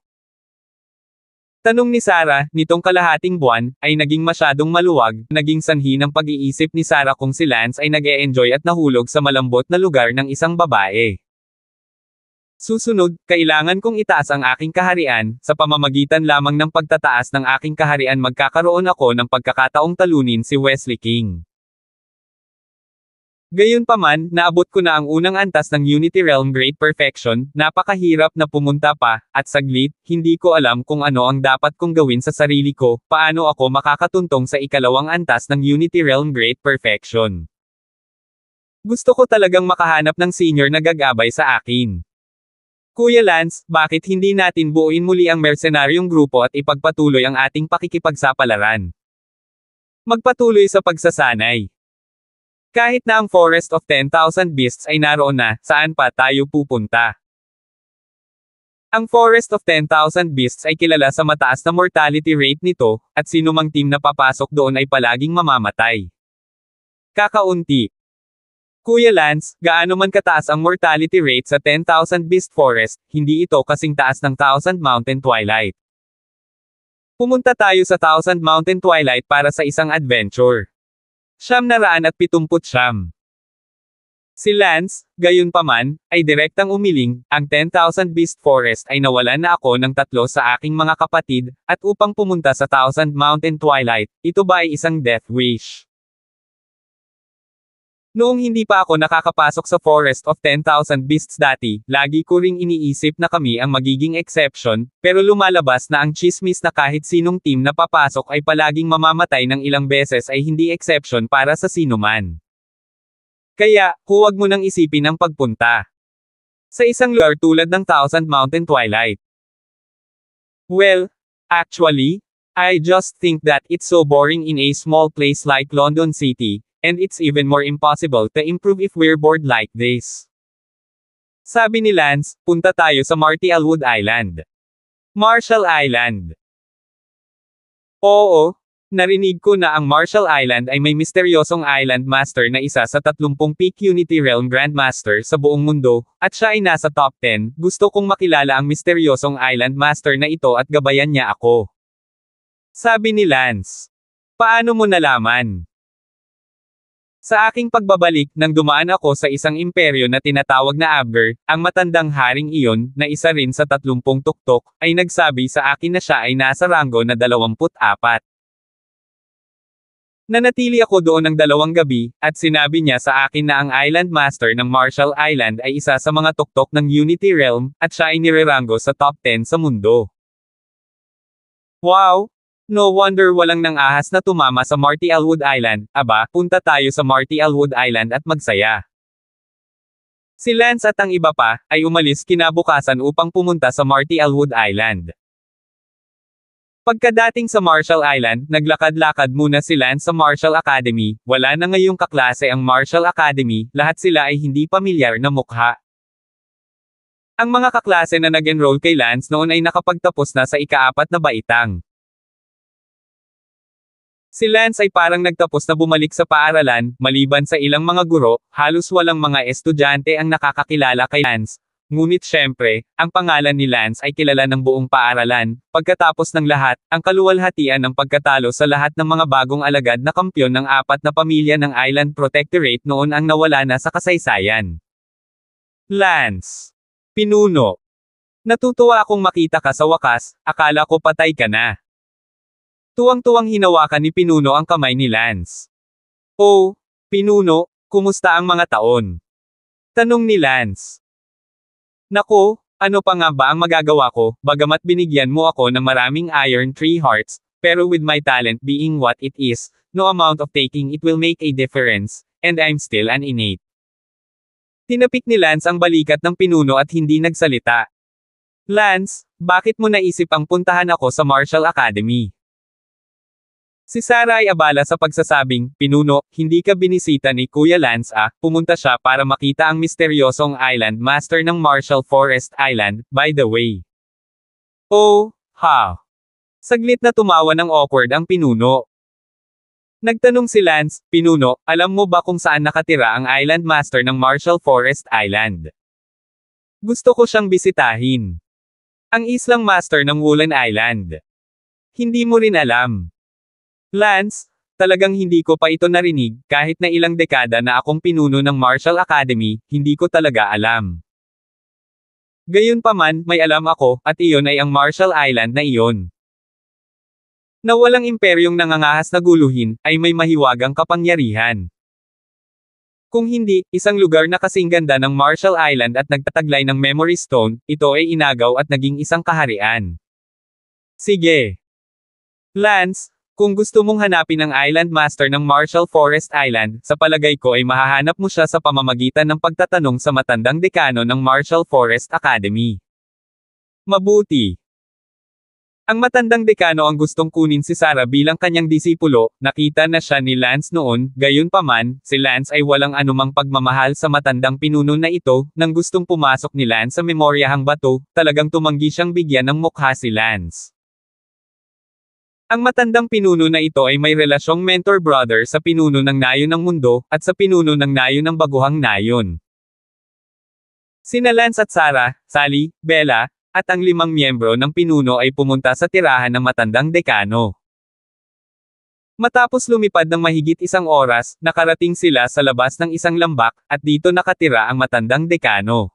Speaker 1: Tanong ni Sarah, nitong kalahating buwan, ay naging masyadong maluwag, naging sanhi ng pag-iisip ni Sarah kung si Lance ay nag-e-enjoy at nahulog sa malambot na lugar ng isang babae. Susunod, kailangan kong itaas ang aking kaharian, sa pamamagitan lamang ng pagtataas ng aking kaharian magkakaroon ako ng pagkakataong talunin si Wesley King. Gayunpaman, naabot ko na ang unang antas ng Unity Realm Great Perfection, napakahirap na pumunta pa, at saglit, hindi ko alam kung ano ang dapat kong gawin sa sarili ko, paano ako makakatuntong sa ikalawang antas ng Unity Realm Great Perfection. Gusto ko talagang makahanap ng senior na gagabay sa akin. Kuya Lance, bakit hindi natin buuin muli ang mercenaryong grupo at ipagpatuloy ang ating pakikipagsapalaran? Magpatuloy sa pagsasanay. Kahit na ang Forest of 10,000 Beasts ay naroon na, saan pa tayo pupunta? Ang Forest of 10,000 Beasts ay kilala sa mataas na mortality rate nito, at sinumang team na papasok doon ay palaging mamamatay. Kakaunti. Kuya Lance, gaano man kataas ang mortality rate sa 10,000 Beast Forest, hindi ito kasing taas ng 1,000 Mountain Twilight. Pumunta tayo sa 1,000 Mountain Twilight para sa isang adventure. 979. Si Lance, gayunpaman, ay direktang umiling, ang 10,000 Beast Forest ay nawalan na ako ng 3 sa aking mga kapatid, at upang pumunta sa 1,000 Mountain Twilight, ito ba ay isang death wish? Noong hindi pa ako nakakapasok sa Forest of 10,000 Beasts dati, lagi ko ring iniisip na kami ang magiging exception, pero lumalabas na ang chismis na kahit sinong team na papasok ay palaging mamamatay ng ilang beses ay hindi exception para sa sinuman. Kaya, huwag mo nang isipin ang pagpunta sa isang lugar tulad ng 1,000 Mountain Twilight. Well, actually, I just think that it's so boring in a small place like London City. And it's even more impossible to improve if we're bored like this. Sabi ni Lance, punta tayo sa Marty Elwood Island. Marshall Island. Oo, narinig ko na ang Marshall Island ay may misteryosong Island Master na isa sa 30 peak Unity Realm Grandmaster sa buong mundo, at siya ay nasa top 10, gusto kong makilala ang misteryosong Island Master na ito at gabayan niya ako. Sabi ni Lance. Paano mo nalaman? Sa aking pagbabalik, nang dumaan ako sa isang imperyo na tinatawag na Abgar, ang matandang haring iyon, na isa rin sa 30 tuktok, ay nagsabi sa akin na siya ay nasa ranggo na 24. Nanatili ako doon ng 2 gabi, at sinabi niya sa akin na ang Island Master ng Marshall Island ay isa sa mga tuktok ng Unity Realm, at siya ay nirerango sa top 10 sa mundo. Wow! No wonder walang nang ahas na tumama sa Marty Elwood Island, aba, punta tayo sa Marty Elwood Island at magsaya. Si Lance at ang iba pa, ay umalis kinabukasan upang pumunta sa Marty Elwood Island. Pagkadating sa Marshall Island, naglakad-lakad muna si Lance sa Marshall Academy, wala na ngayong kaklase ang Marshall Academy, lahat sila ay hindi pamilyar na mukha. Ang mga kaklase na nag-enroll kay Lance noon ay nakapagtapos na sa ika-4 na baitang. Si Lance ay parang nagtapos na bumalik sa paaralan, maliban sa ilang mga guro, halos walang mga estudyante ang nakakakilala kay Lance. Ngunit syempre, ang pangalan ni Lance ay kilala ng buong paaralan. Pagkatapos ng lahat, ang kaluwalhatian ng pagkatalo sa lahat ng mga bagong alagad na kampyon ng 4 na pamilya ng Island Protectorate noon ang nawala na sa kasaysayan. Lance. Pinuno. Natutuwa akong makita ka sa wakas, akala ko patay ka na. Tuwang-tuwang hinawakan ni Pinuno ang kamay ni Lance. Oh, Pinuno, kumusta ang mga taon? Tanong ni Lance. Nako, ano pa nga ba ang magagawa ko, bagamat binigyan mo ako ng maraming Iron 3 Hearts, pero with my talent being what it is, no amount of taking it will make a difference, and I'm still an innate. Tinapik ni Lance ang balikat ng Pinuno at hindi nagsalita. Lance, bakit mo naisip ang puntahan ako sa Martial Academy? Si Sarah ay abala sa pagsasabing, Pinuno, hindi ka binisita ni Kuya Lance pumunta siya para makita ang misteryosong Island Master ng Martial Forest Island, by the way. Oh, ha. Saglit na tumawa ng awkward ang Pinuno. Nagtanong si Lance, Pinuno, alam mo ba kung saan nakatira ang Island Master ng Martial Forest Island? Gusto ko siyang bisitahin. Ang islang master ng Woolen Island. Hindi mo rin alam. Lance, talagang hindi ko pa ito narinig, kahit na ilang dekada na akong pinuno ng Martial Academy, hindi ko talaga alam. Gayunpaman, may alam ako, at iyon ay ang Martial Island na iyon. Na walang imperyong nangangahas na guluhin, ay may mahiwagang kapangyarihan. Kung hindi, isang lugar na kasing ganda ng Martial Island at nagtataglay ng Memory Stone, ito ay inagaw at naging isang kaharian. Sige. Lance, kung gusto mong hanapin ang Island Master ng Martial Forest Island, sa palagay ko ay mahahanap mo siya sa pamamagitan ng pagtatanong sa matandang dekano ng Martial Forest Academy. Mabuti. Ang matandang dekano ang gustong kunin si Sarah bilang kanyang disipulo, nakita na siya ni Lance noon, gayunpaman, si Lance ay walang anumang pagmamahal sa matandang pinuno na ito, nang gustong pumasok ni Lance sa memoryahang bato, talagang tumanggi siyang bigyan ng mukha si Lance. Ang matandang pinuno na ito ay may relasyong mentor-brother sa pinuno ng nayon ng mundo, at sa pinuno ng nayon ng baguhang nayon. Sina Lance at Sarah, Sally, Bella, at ang 5 miyembro ng pinuno ay pumunta sa tirahan ng matandang dekano. Matapos lumipad ng mahigit 1 oras, nakarating sila sa labas ng isang lambak, at dito nakatira ang matandang dekano.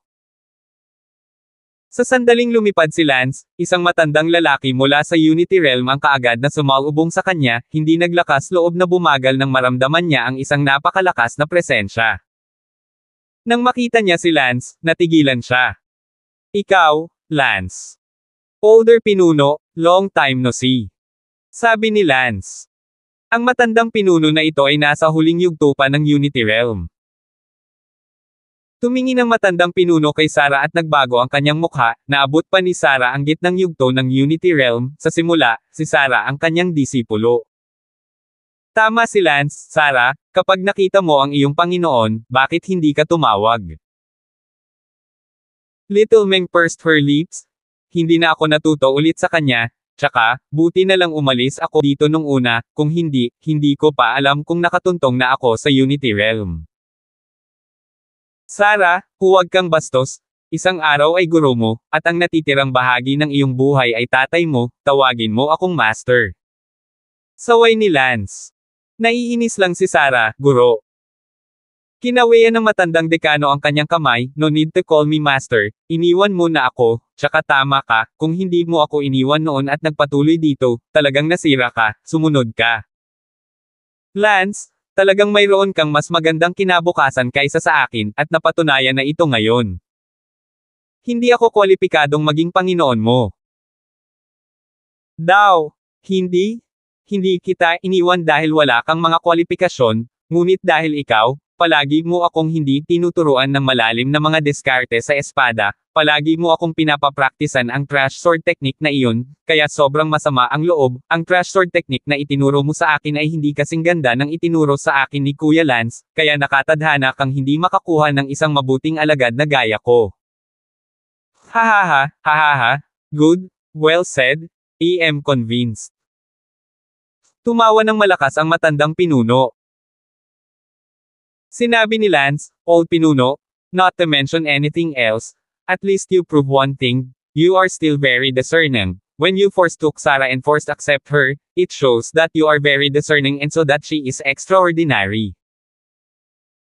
Speaker 1: Sa sandaling lumipad si Lance, isang matandang lalaki mula sa Unity Realm ang kaagad na sumalubong sa kanya, hindi naglakas loob na bumagal nang maramdaman niya ang isang napakalakas na presensya. Nang makita niya si Lance, natigilan siya. Ikaw, Lance. Older pinuno, long time no see. Sabi ni Lance. Ang matandang pinuno na ito ay nasa huling yugto pa ng Unity Realm. Tumingin ang matandang pinuno kay Sarah at nagbago ang kanyang mukha, naabot pa ni Sarah ang gitnang yugto ng Unity Realm, sa simula, si Sarah ang kanyang disipulo. Tama si Lance, Sarah, kapag nakita mo ang iyong Panginoon, bakit hindi ka tumawag? Little Meng pursed her lips. Hindi na ako natuto ulit sa kanya, tsaka, buti na lang umalis ako dito nung una, kung hindi, hindi ko pa alam kung nakatuntong na ako sa Unity Realm. Sarah, huwag kang bastos, isang araw ay guro mo, at ang natitirang bahagi ng iyong buhay ay tatay mo, tawagin mo akong master. Saway ni Lance. Naiinis lang si Sarah, guro. Kinawayan ng matandang dekano ang kanyang kamay, no need to call me master, iniwan mo na ako, tsaka tama ka, kung hindi mo ako iniwan noon at nagpatuloy dito, talagang nasira ka, sumunod ka. Lance, talagang mayroon kang mas magandang kinabukasan kaysa sa akin, at napatunayan na ito ngayon. Hindi ako kwalipikadong maging Panginoon mo. Daw, hindi? Hindi kita iniwan dahil wala kang mga kwalifikasyon, ngunit dahil ikaw, palagi mo akong hindi tinuturuan ng malalim na mga diskarte sa espada, palagi mo akong pinapapraktisan ang trash sword technique na iyon, kaya sobrang masama ang loob, ang trash sword technique na itinuro mo sa akin ay hindi kasing ganda ng itinuro sa akin ni Kuya Lance, kaya nakatadhana kang hindi makakuha ng isang mabuting alagad na gaya ko. Hahaha, good, well said, I am convinced. Tumawa ng malakas ang matandang pinuno. Sinabi ni Lance, old pinuno, not to mention anything else, at least you prove one thing, you are still very discerning. When you forsook Sarah and forced accept her, it shows that you are very discerning and so that she is extraordinary.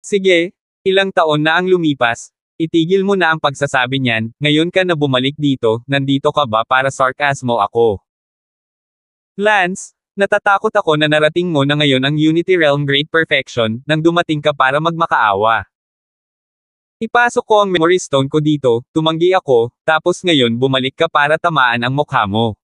Speaker 1: Sige, ilang taon na ang lumipas, itigil mo na ang pagsasabi niyan, ngayon ka na bumalik dito, nandito ka ba para sarkasmo ako? Lance, Natatakot ako na narating mo na ngayon ang Unity Realm Great Perfection, nang dumating ka para magmakaawa. Ipasok ko ang memory stone ko dito, tumanggi ako, tapos ngayon bumalik ka para tamaan ang mukha mo.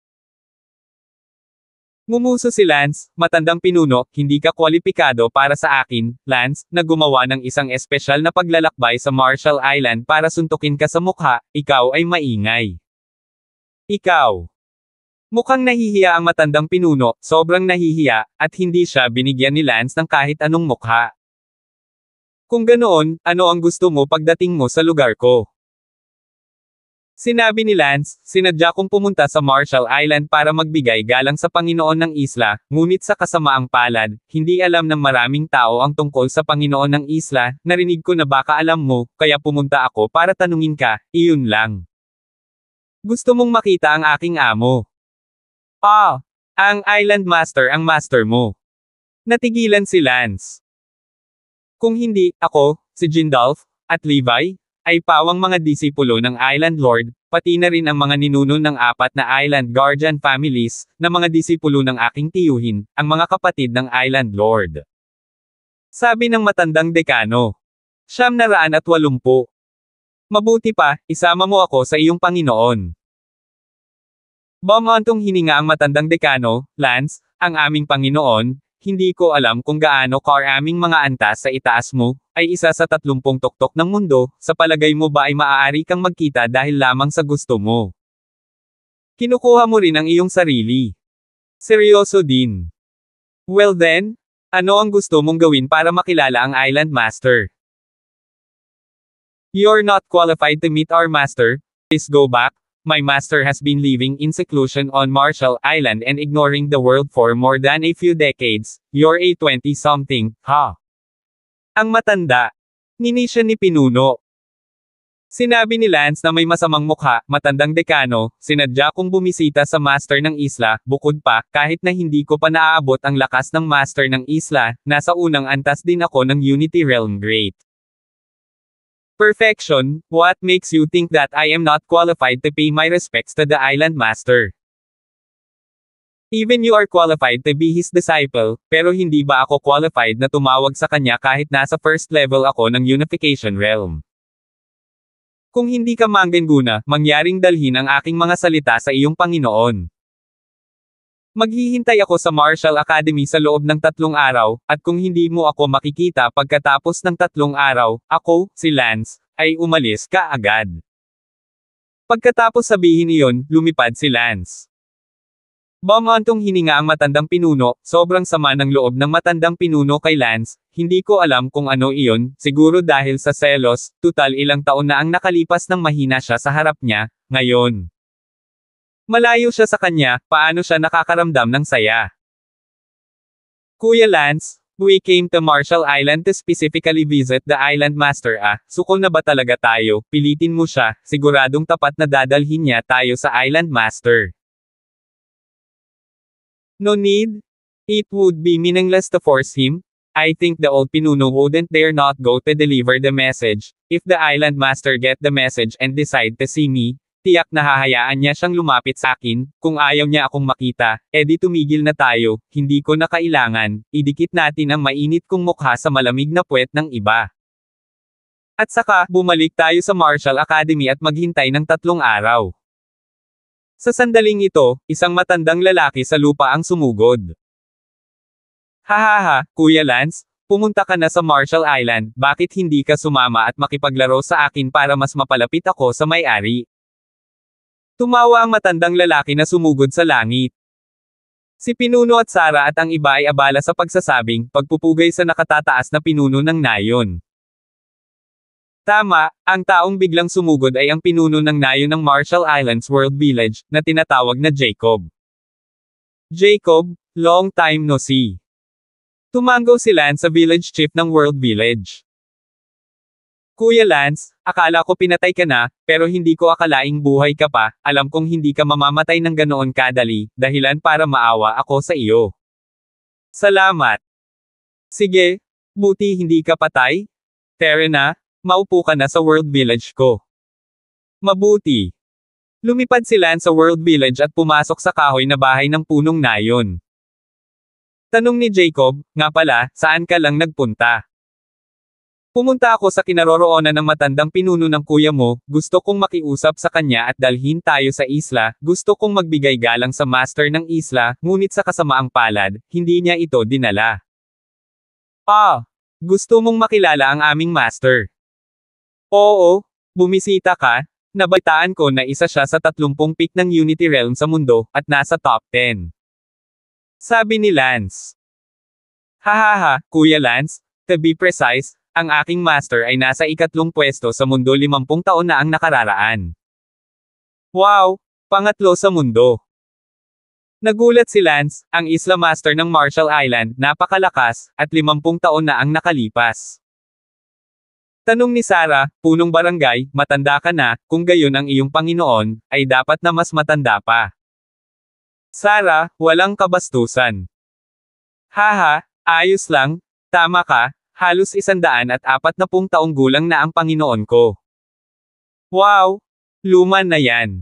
Speaker 1: Ngumuso si Lance, matandang pinuno, hindi ka kwalipikado para sa akin, Lance, na gumawa ng isang espesyal na paglalakbay sa Marshall Island para suntukin ka sa mukha, ikaw ay maingay. Ikaw. Mukhang nahihiya ang matandang pinuno, sobrang nahihiya, at hindi siya binigyan ni Lance ng kahit anong mukha. Kung ganoon, ano ang gusto mo pagdating mo sa lugar ko? Sinabi ni Lance, sinadya kong pumunta sa Marshall Island para magbigay galang sa Panginoon ng isla, ngunit sa kasamaang palad, hindi alam ng maraming tao ang tungkol sa Panginoon ng isla, narinig ko na baka alam mo, kaya pumunta ako para tanungin ka, iyon lang. Gusto mong makita ang aking amo. Ang Island Master ang master mo. Natigilan si Lance. Kung hindi, ako, si Gindolf, at Levi, ay pawang mga disipulo ng Island Lord, pati na rin ang mga ninuno ng 4 na Island Guardian families, na mga disipulo ng aking tiyuhin, ang mga kapatid ng Island Lord. Sabi ng matandang dekano. 980. Mabuti pa, isama mo ako sa iyong Panginoon. Bumantong hininga ang matandang dekano, Lance, ang aming Panginoon, hindi ko alam kung gaano karaming mga antas sa itaas mo, ay isa sa 30 tuktok ng mundo, sa palagay mo ba ay maaari kang magkita dahil lamang sa gusto mo? Kinukuha mo rin ang iyong sarili. Seryoso din. Well then, ano ang gusto mong gawin para makilala ang Island Master? You're not qualified to meet our master, please go back. My master has been living in seclusion on Marshall Island and ignoring the world for more than a few decades. You're a 20-something, ha? Ang matanda. Nini siya ni pinuno. Sinabi ni Lance na may masamang mukha, matandang dekano, sinadya kong bumisita sa master ng isla, bukod pa, kahit na hindi ko pa naaabot ang lakas ng master ng isla, nasa unang antas din ako ng Unity Realm Great Perfection. What makes you think that I am not qualified to pay my respects to the Island Master? Even you are qualified to be his disciple, pero hindi ba ako qualified na tumawag sa kanya kahit nasa first level ako ng Unification Realm? Kung hindi ka manggenguna, mangyaring dalhin ang aking mga salita sa iyong Panginoon. Maghihintay ako sa Marshall Academy sa loob ng 3 araw, at kung hindi mo ako makikita pagkatapos ng 3 araw, ako, si Lance, ay umalis ka agad. Pagkatapos sabihin iyon, lumipad si Lance. Bumantong hininga ang matandang pinuno, sobrang sama ng loob ng matandang pinuno kay Lance, hindi ko alam kung ano iyon, siguro dahil sa selos, tutal ilang taon na ang nakalipas nang mahina siya sa harap niya, ngayon. Malayo siya sa kanya, paano siya nakakaramdam ng saya? Kuya Lance, we came to Marshall Island to specifically visit the Island Master. Sukol na ba talaga tayo? Pilitin mo siya, siguradong tapat na dadalhin niya tayo sa Island Master. No need. It would be meaningless to force him. I think the old pinuno wouldn't dare not go to deliver the message. If the Island Master get the message and decide to see me, tiyak na hahayaan niya siyang lumapit sa akin, kung ayaw niya akong makita, edi tumigil na tayo, hindi ko na kailangan, idikit natin ang mainit kong mukha sa malamig na puwet ng iba. At saka, bumalik tayo sa Marshall Academy at maghintay ng 3 araw. Sa sandaling ito, isang matandang lalaki sa lupa ang sumugod. Hahaha, Kuya Lance, pumunta ka na sa Marshall Island, bakit hindi ka sumama at makipaglaro sa akin para mas mapalapit ako sa may-ari? Tumawa ang matandang lalaki na sumugod sa langit. Si Pinuno at Sara at ang iba ay abala sa pagsasabing, pagpupugay sa nakatataas na pinuno ng nayon. Tama, ang taong biglang sumugod ay ang pinuno ng nayon ng Marshall Islands World Village, na tinatawag na Jacob. Jacob, long time no see. Tumango si Lance sa village chief ng World Village. Kuya Lance, akala ko pinatay ka na, pero hindi ko akalaing buhay ka pa, alam kong hindi ka mamamatay ng ganoon kadali, dahilan para maawa ako sa iyo. Salamat. Sige, buti hindi ka patay? Tere na, maupo ka na sa World Village ko. Mabuti. Lumipad si Lance sa World Village at pumasok sa kahoy na bahay ng punong nayon. Tanong ni Jacob, nga pala, saan ka lang nagpunta? Pumunta ako sa kinaroroonan ng matandang pinuno ng kuya mo, gusto kong makiusap sa kanya at dalhin tayo sa isla, gusto kong magbigay galang sa master ng isla, ngunit sa kasamaang palad, hindi niya ito dinala. Gusto mong makilala ang aming master? Oo, bumisita ka, nabalitaan ko na isa siya sa 30 pick ng Unity Realm sa mundo, at nasa top 10. Sabi ni Lance. Hahaha, Kuya Lance, to be precise, ang aking master ay nasa 3 pwesto sa mundo 50 taon na ang nakararaan. Wow! Pangatlo sa mundo. Nagulat si Lance, ang Isla Master ng Marshall Island, napakalakas, at 50 taon na ang nakalipas. Tanong ni Sarah, punong barangay, matanda ka na, kung gayon ang iyong Panginoon, ay dapat na mas matanda pa. Sarah, walang kabastusan. Haha, ayos lang, tama ka. Halos 140 taong gulang na ang Panginoon ko. Wow! Luma na yan.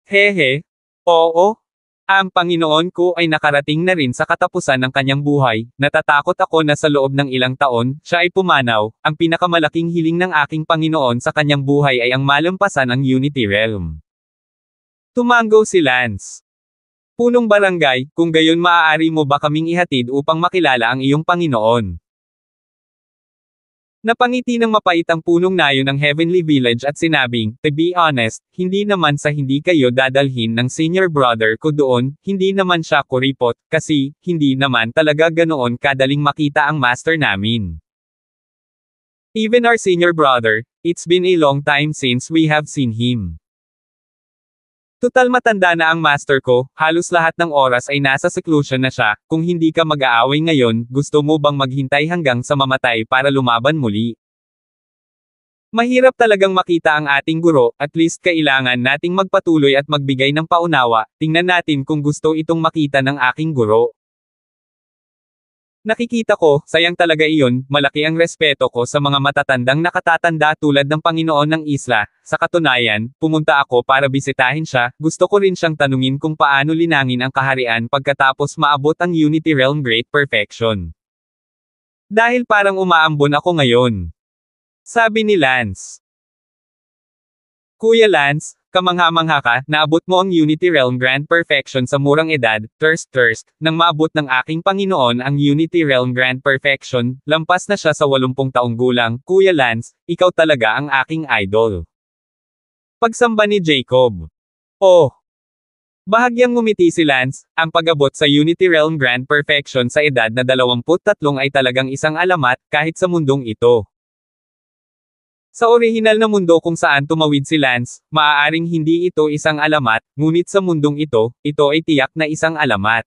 Speaker 1: Hehe. Oo. Ang Panginoon ko ay nakarating na rin sa katapusan ng kanyang buhay, natatakot ako na sa loob ng ilang taon, siya ay pumanaw, ang pinakamalaking hiling ng aking Panginoon sa kanyang buhay ay ang malampasan ang Unity Realm. Tumango si Lance. Punong barangay, kung gayon maaari mo ba kaming ihatid upang makilala ang iyong Panginoon? Napangiti ng mapait ang punong nayo ng Heavenly Village at sinabing, to be honest, hindi naman sa hindi kayo dadalhin ng senior brother ko doon, hindi naman siya kuripot, kasi, hindi naman talaga ganoon kadaling makita ang master namin. Even our senior brother, it's been a long time since we have seen him. Tutal matanda na ang master ko, halos lahat ng oras ay nasa seclusion na siya, kung hindi ka mag-aaway ngayon, gusto mo bang maghintay hanggang sa mamatay para lumaban muli? Mahirap talagang makita ang ating guro, at least kailangan nating magpatuloy at magbigay ng paunawa, tingnan natin kung gusto itong makita ng aking guro. Nakikita ko, sayang talaga iyon, malaki ang respeto ko sa mga matatandang nakatatanda tulad ng Panginoon ng isla, sa katunayan, pumunta ako para bisitahin siya, gusto ko rin siyang tanungin kung paano linangin ang kaharian pagkatapos maabot ang Unity Realm Great Perfection. Dahil parang umaambon ako ngayon. Sabi ni Lance. Kuya Lance, kamangha-mangha ka, naabot mo ang Unity Realm Grand Perfection sa murang edad, thirst, nang maabot ng aking Panginoon ang Unity Realm Grand Perfection, lampas na siya sa 80 taong gulang, Kuya Lance, ikaw talaga ang aking idol. Pagsamba ni Jacob. Oh! Bahagyang ngumiti si Lance, ang pag-abot sa Unity Realm Grand Perfection sa edad na 23 ay talagang isang alamat, kahit sa mundong ito. Sa orihinal na mundo kung saan tumawid si Lance, maaaring hindi ito isang alamat, ngunit sa mundong ito, ito ay tiyak na isang alamat.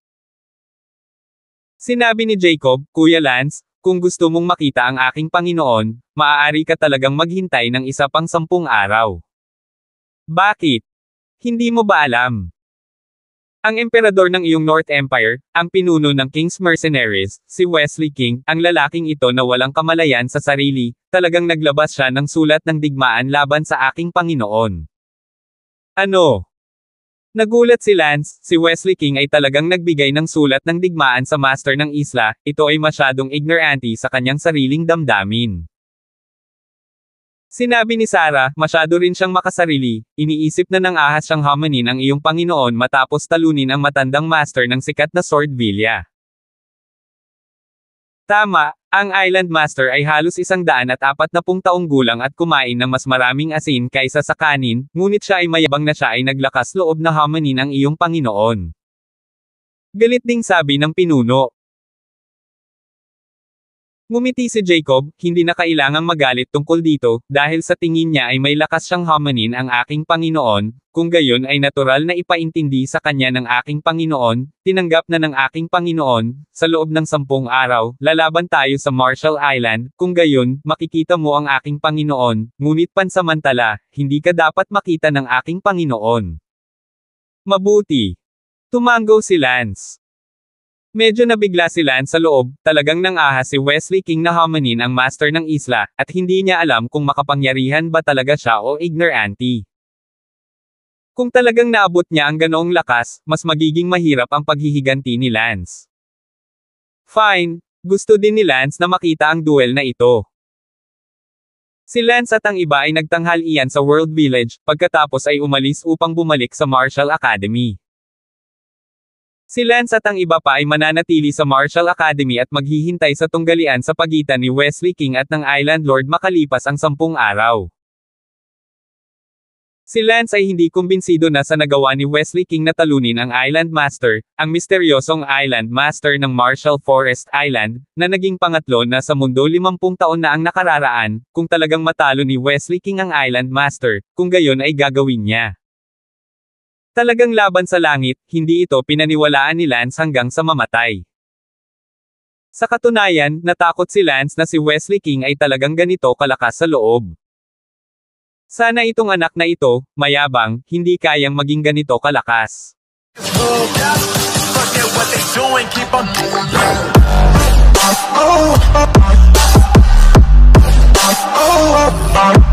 Speaker 1: Sinabi ni Jacob, Kuya Lance, kung gusto mong makita ang aking Panginoon, maaari ka talagang maghintay ng isa pang 10 araw. Bakit? Hindi mo ba alam? Ang emperador ng iyong North Empire, ang pinuno ng King's Mercenaries, si Wesley King, ang lalaking ito na walang kamalayan sa sarili, talagang naglabas siya ng sulat ng digmaan laban sa aking Panginoon. Ano? Nagulat si Lance, si Wesley King ay talagang nagbigay ng sulat ng digmaan sa master ng isla, ito ay masyadong ignorante sa kanyang sariling damdamin. Sinabi ni Sarah, masyado rin siyang makasarili, iniisip na ng ahas siyang hamanin ang iyong Panginoon matapos talunin ang matandang master ng sikat na sword Villa. Tama, ang Island Master ay halos 140 taong gulang at kumain ng mas maraming asin kaysa sa kanin, ngunit siya ay mayabang na siya ay naglakas loob na hamanin ang iyong Panginoon. Galit ding sabi ng pinuno. Ngumiti si Jacob, hindi na kailangang magalit tungkol dito, dahil sa tingin niya ay may lakas siyang hamanin ang aking Panginoon, kung gayon ay natural na ipaintindi sa kanya ng aking Panginoon, tinanggap na ng aking Panginoon, sa loob ng 10 araw, lalaban tayo sa Marshall Island, kung gayon, makikita mo ang aking Panginoon, ngunit pansamantala, hindi ka dapat makita ng aking Panginoon. Mabuti. Tumango si Lance. Medyo nabigla si Lance sa loob, talagang nang-ahas si Wesley King na hamanin ang master ng isla, at hindi niya alam kung makapangyarihan ba talaga siya o ignorante. Kung talagang naabot niya ang ganoong lakas, mas magiging mahirap ang paghihiganti ni Lance. Fine, gusto din ni Lance na makita ang duel na ito. Si Lance at ang iba ay nagtanghal-iyan sa World Village, pagkatapos ay umalis upang bumalik sa Martial Academy. Si Lance at ang iba pa ay mananatili sa Martial Academy at maghihintay sa tunggalian sa pagitan ni Wesley King at ng Island Lord makalipas ang 10 araw. Si Lance ay hindi kumbinsido na sa nagawa ni Wesley King na talunin ang Island Master, ang misteryosong Island Master ng Martial Forest Island, na naging pangatlo na sa mundo 50 taon na ang nakararaan. Kung talagang matalo ni Wesley King ang Island Master, kung gayon ay gagawin niya. Talagang laban sa langit, hindi ito pinaniwalaan ni Lance hanggang sa mamatay. Sa katunayan, natakot si Lance na si Wesley King ay talagang ganito kalakas sa loob. Sana itong anak na ito, mayabang, hindi kayang maging ganito kalakas. Oh,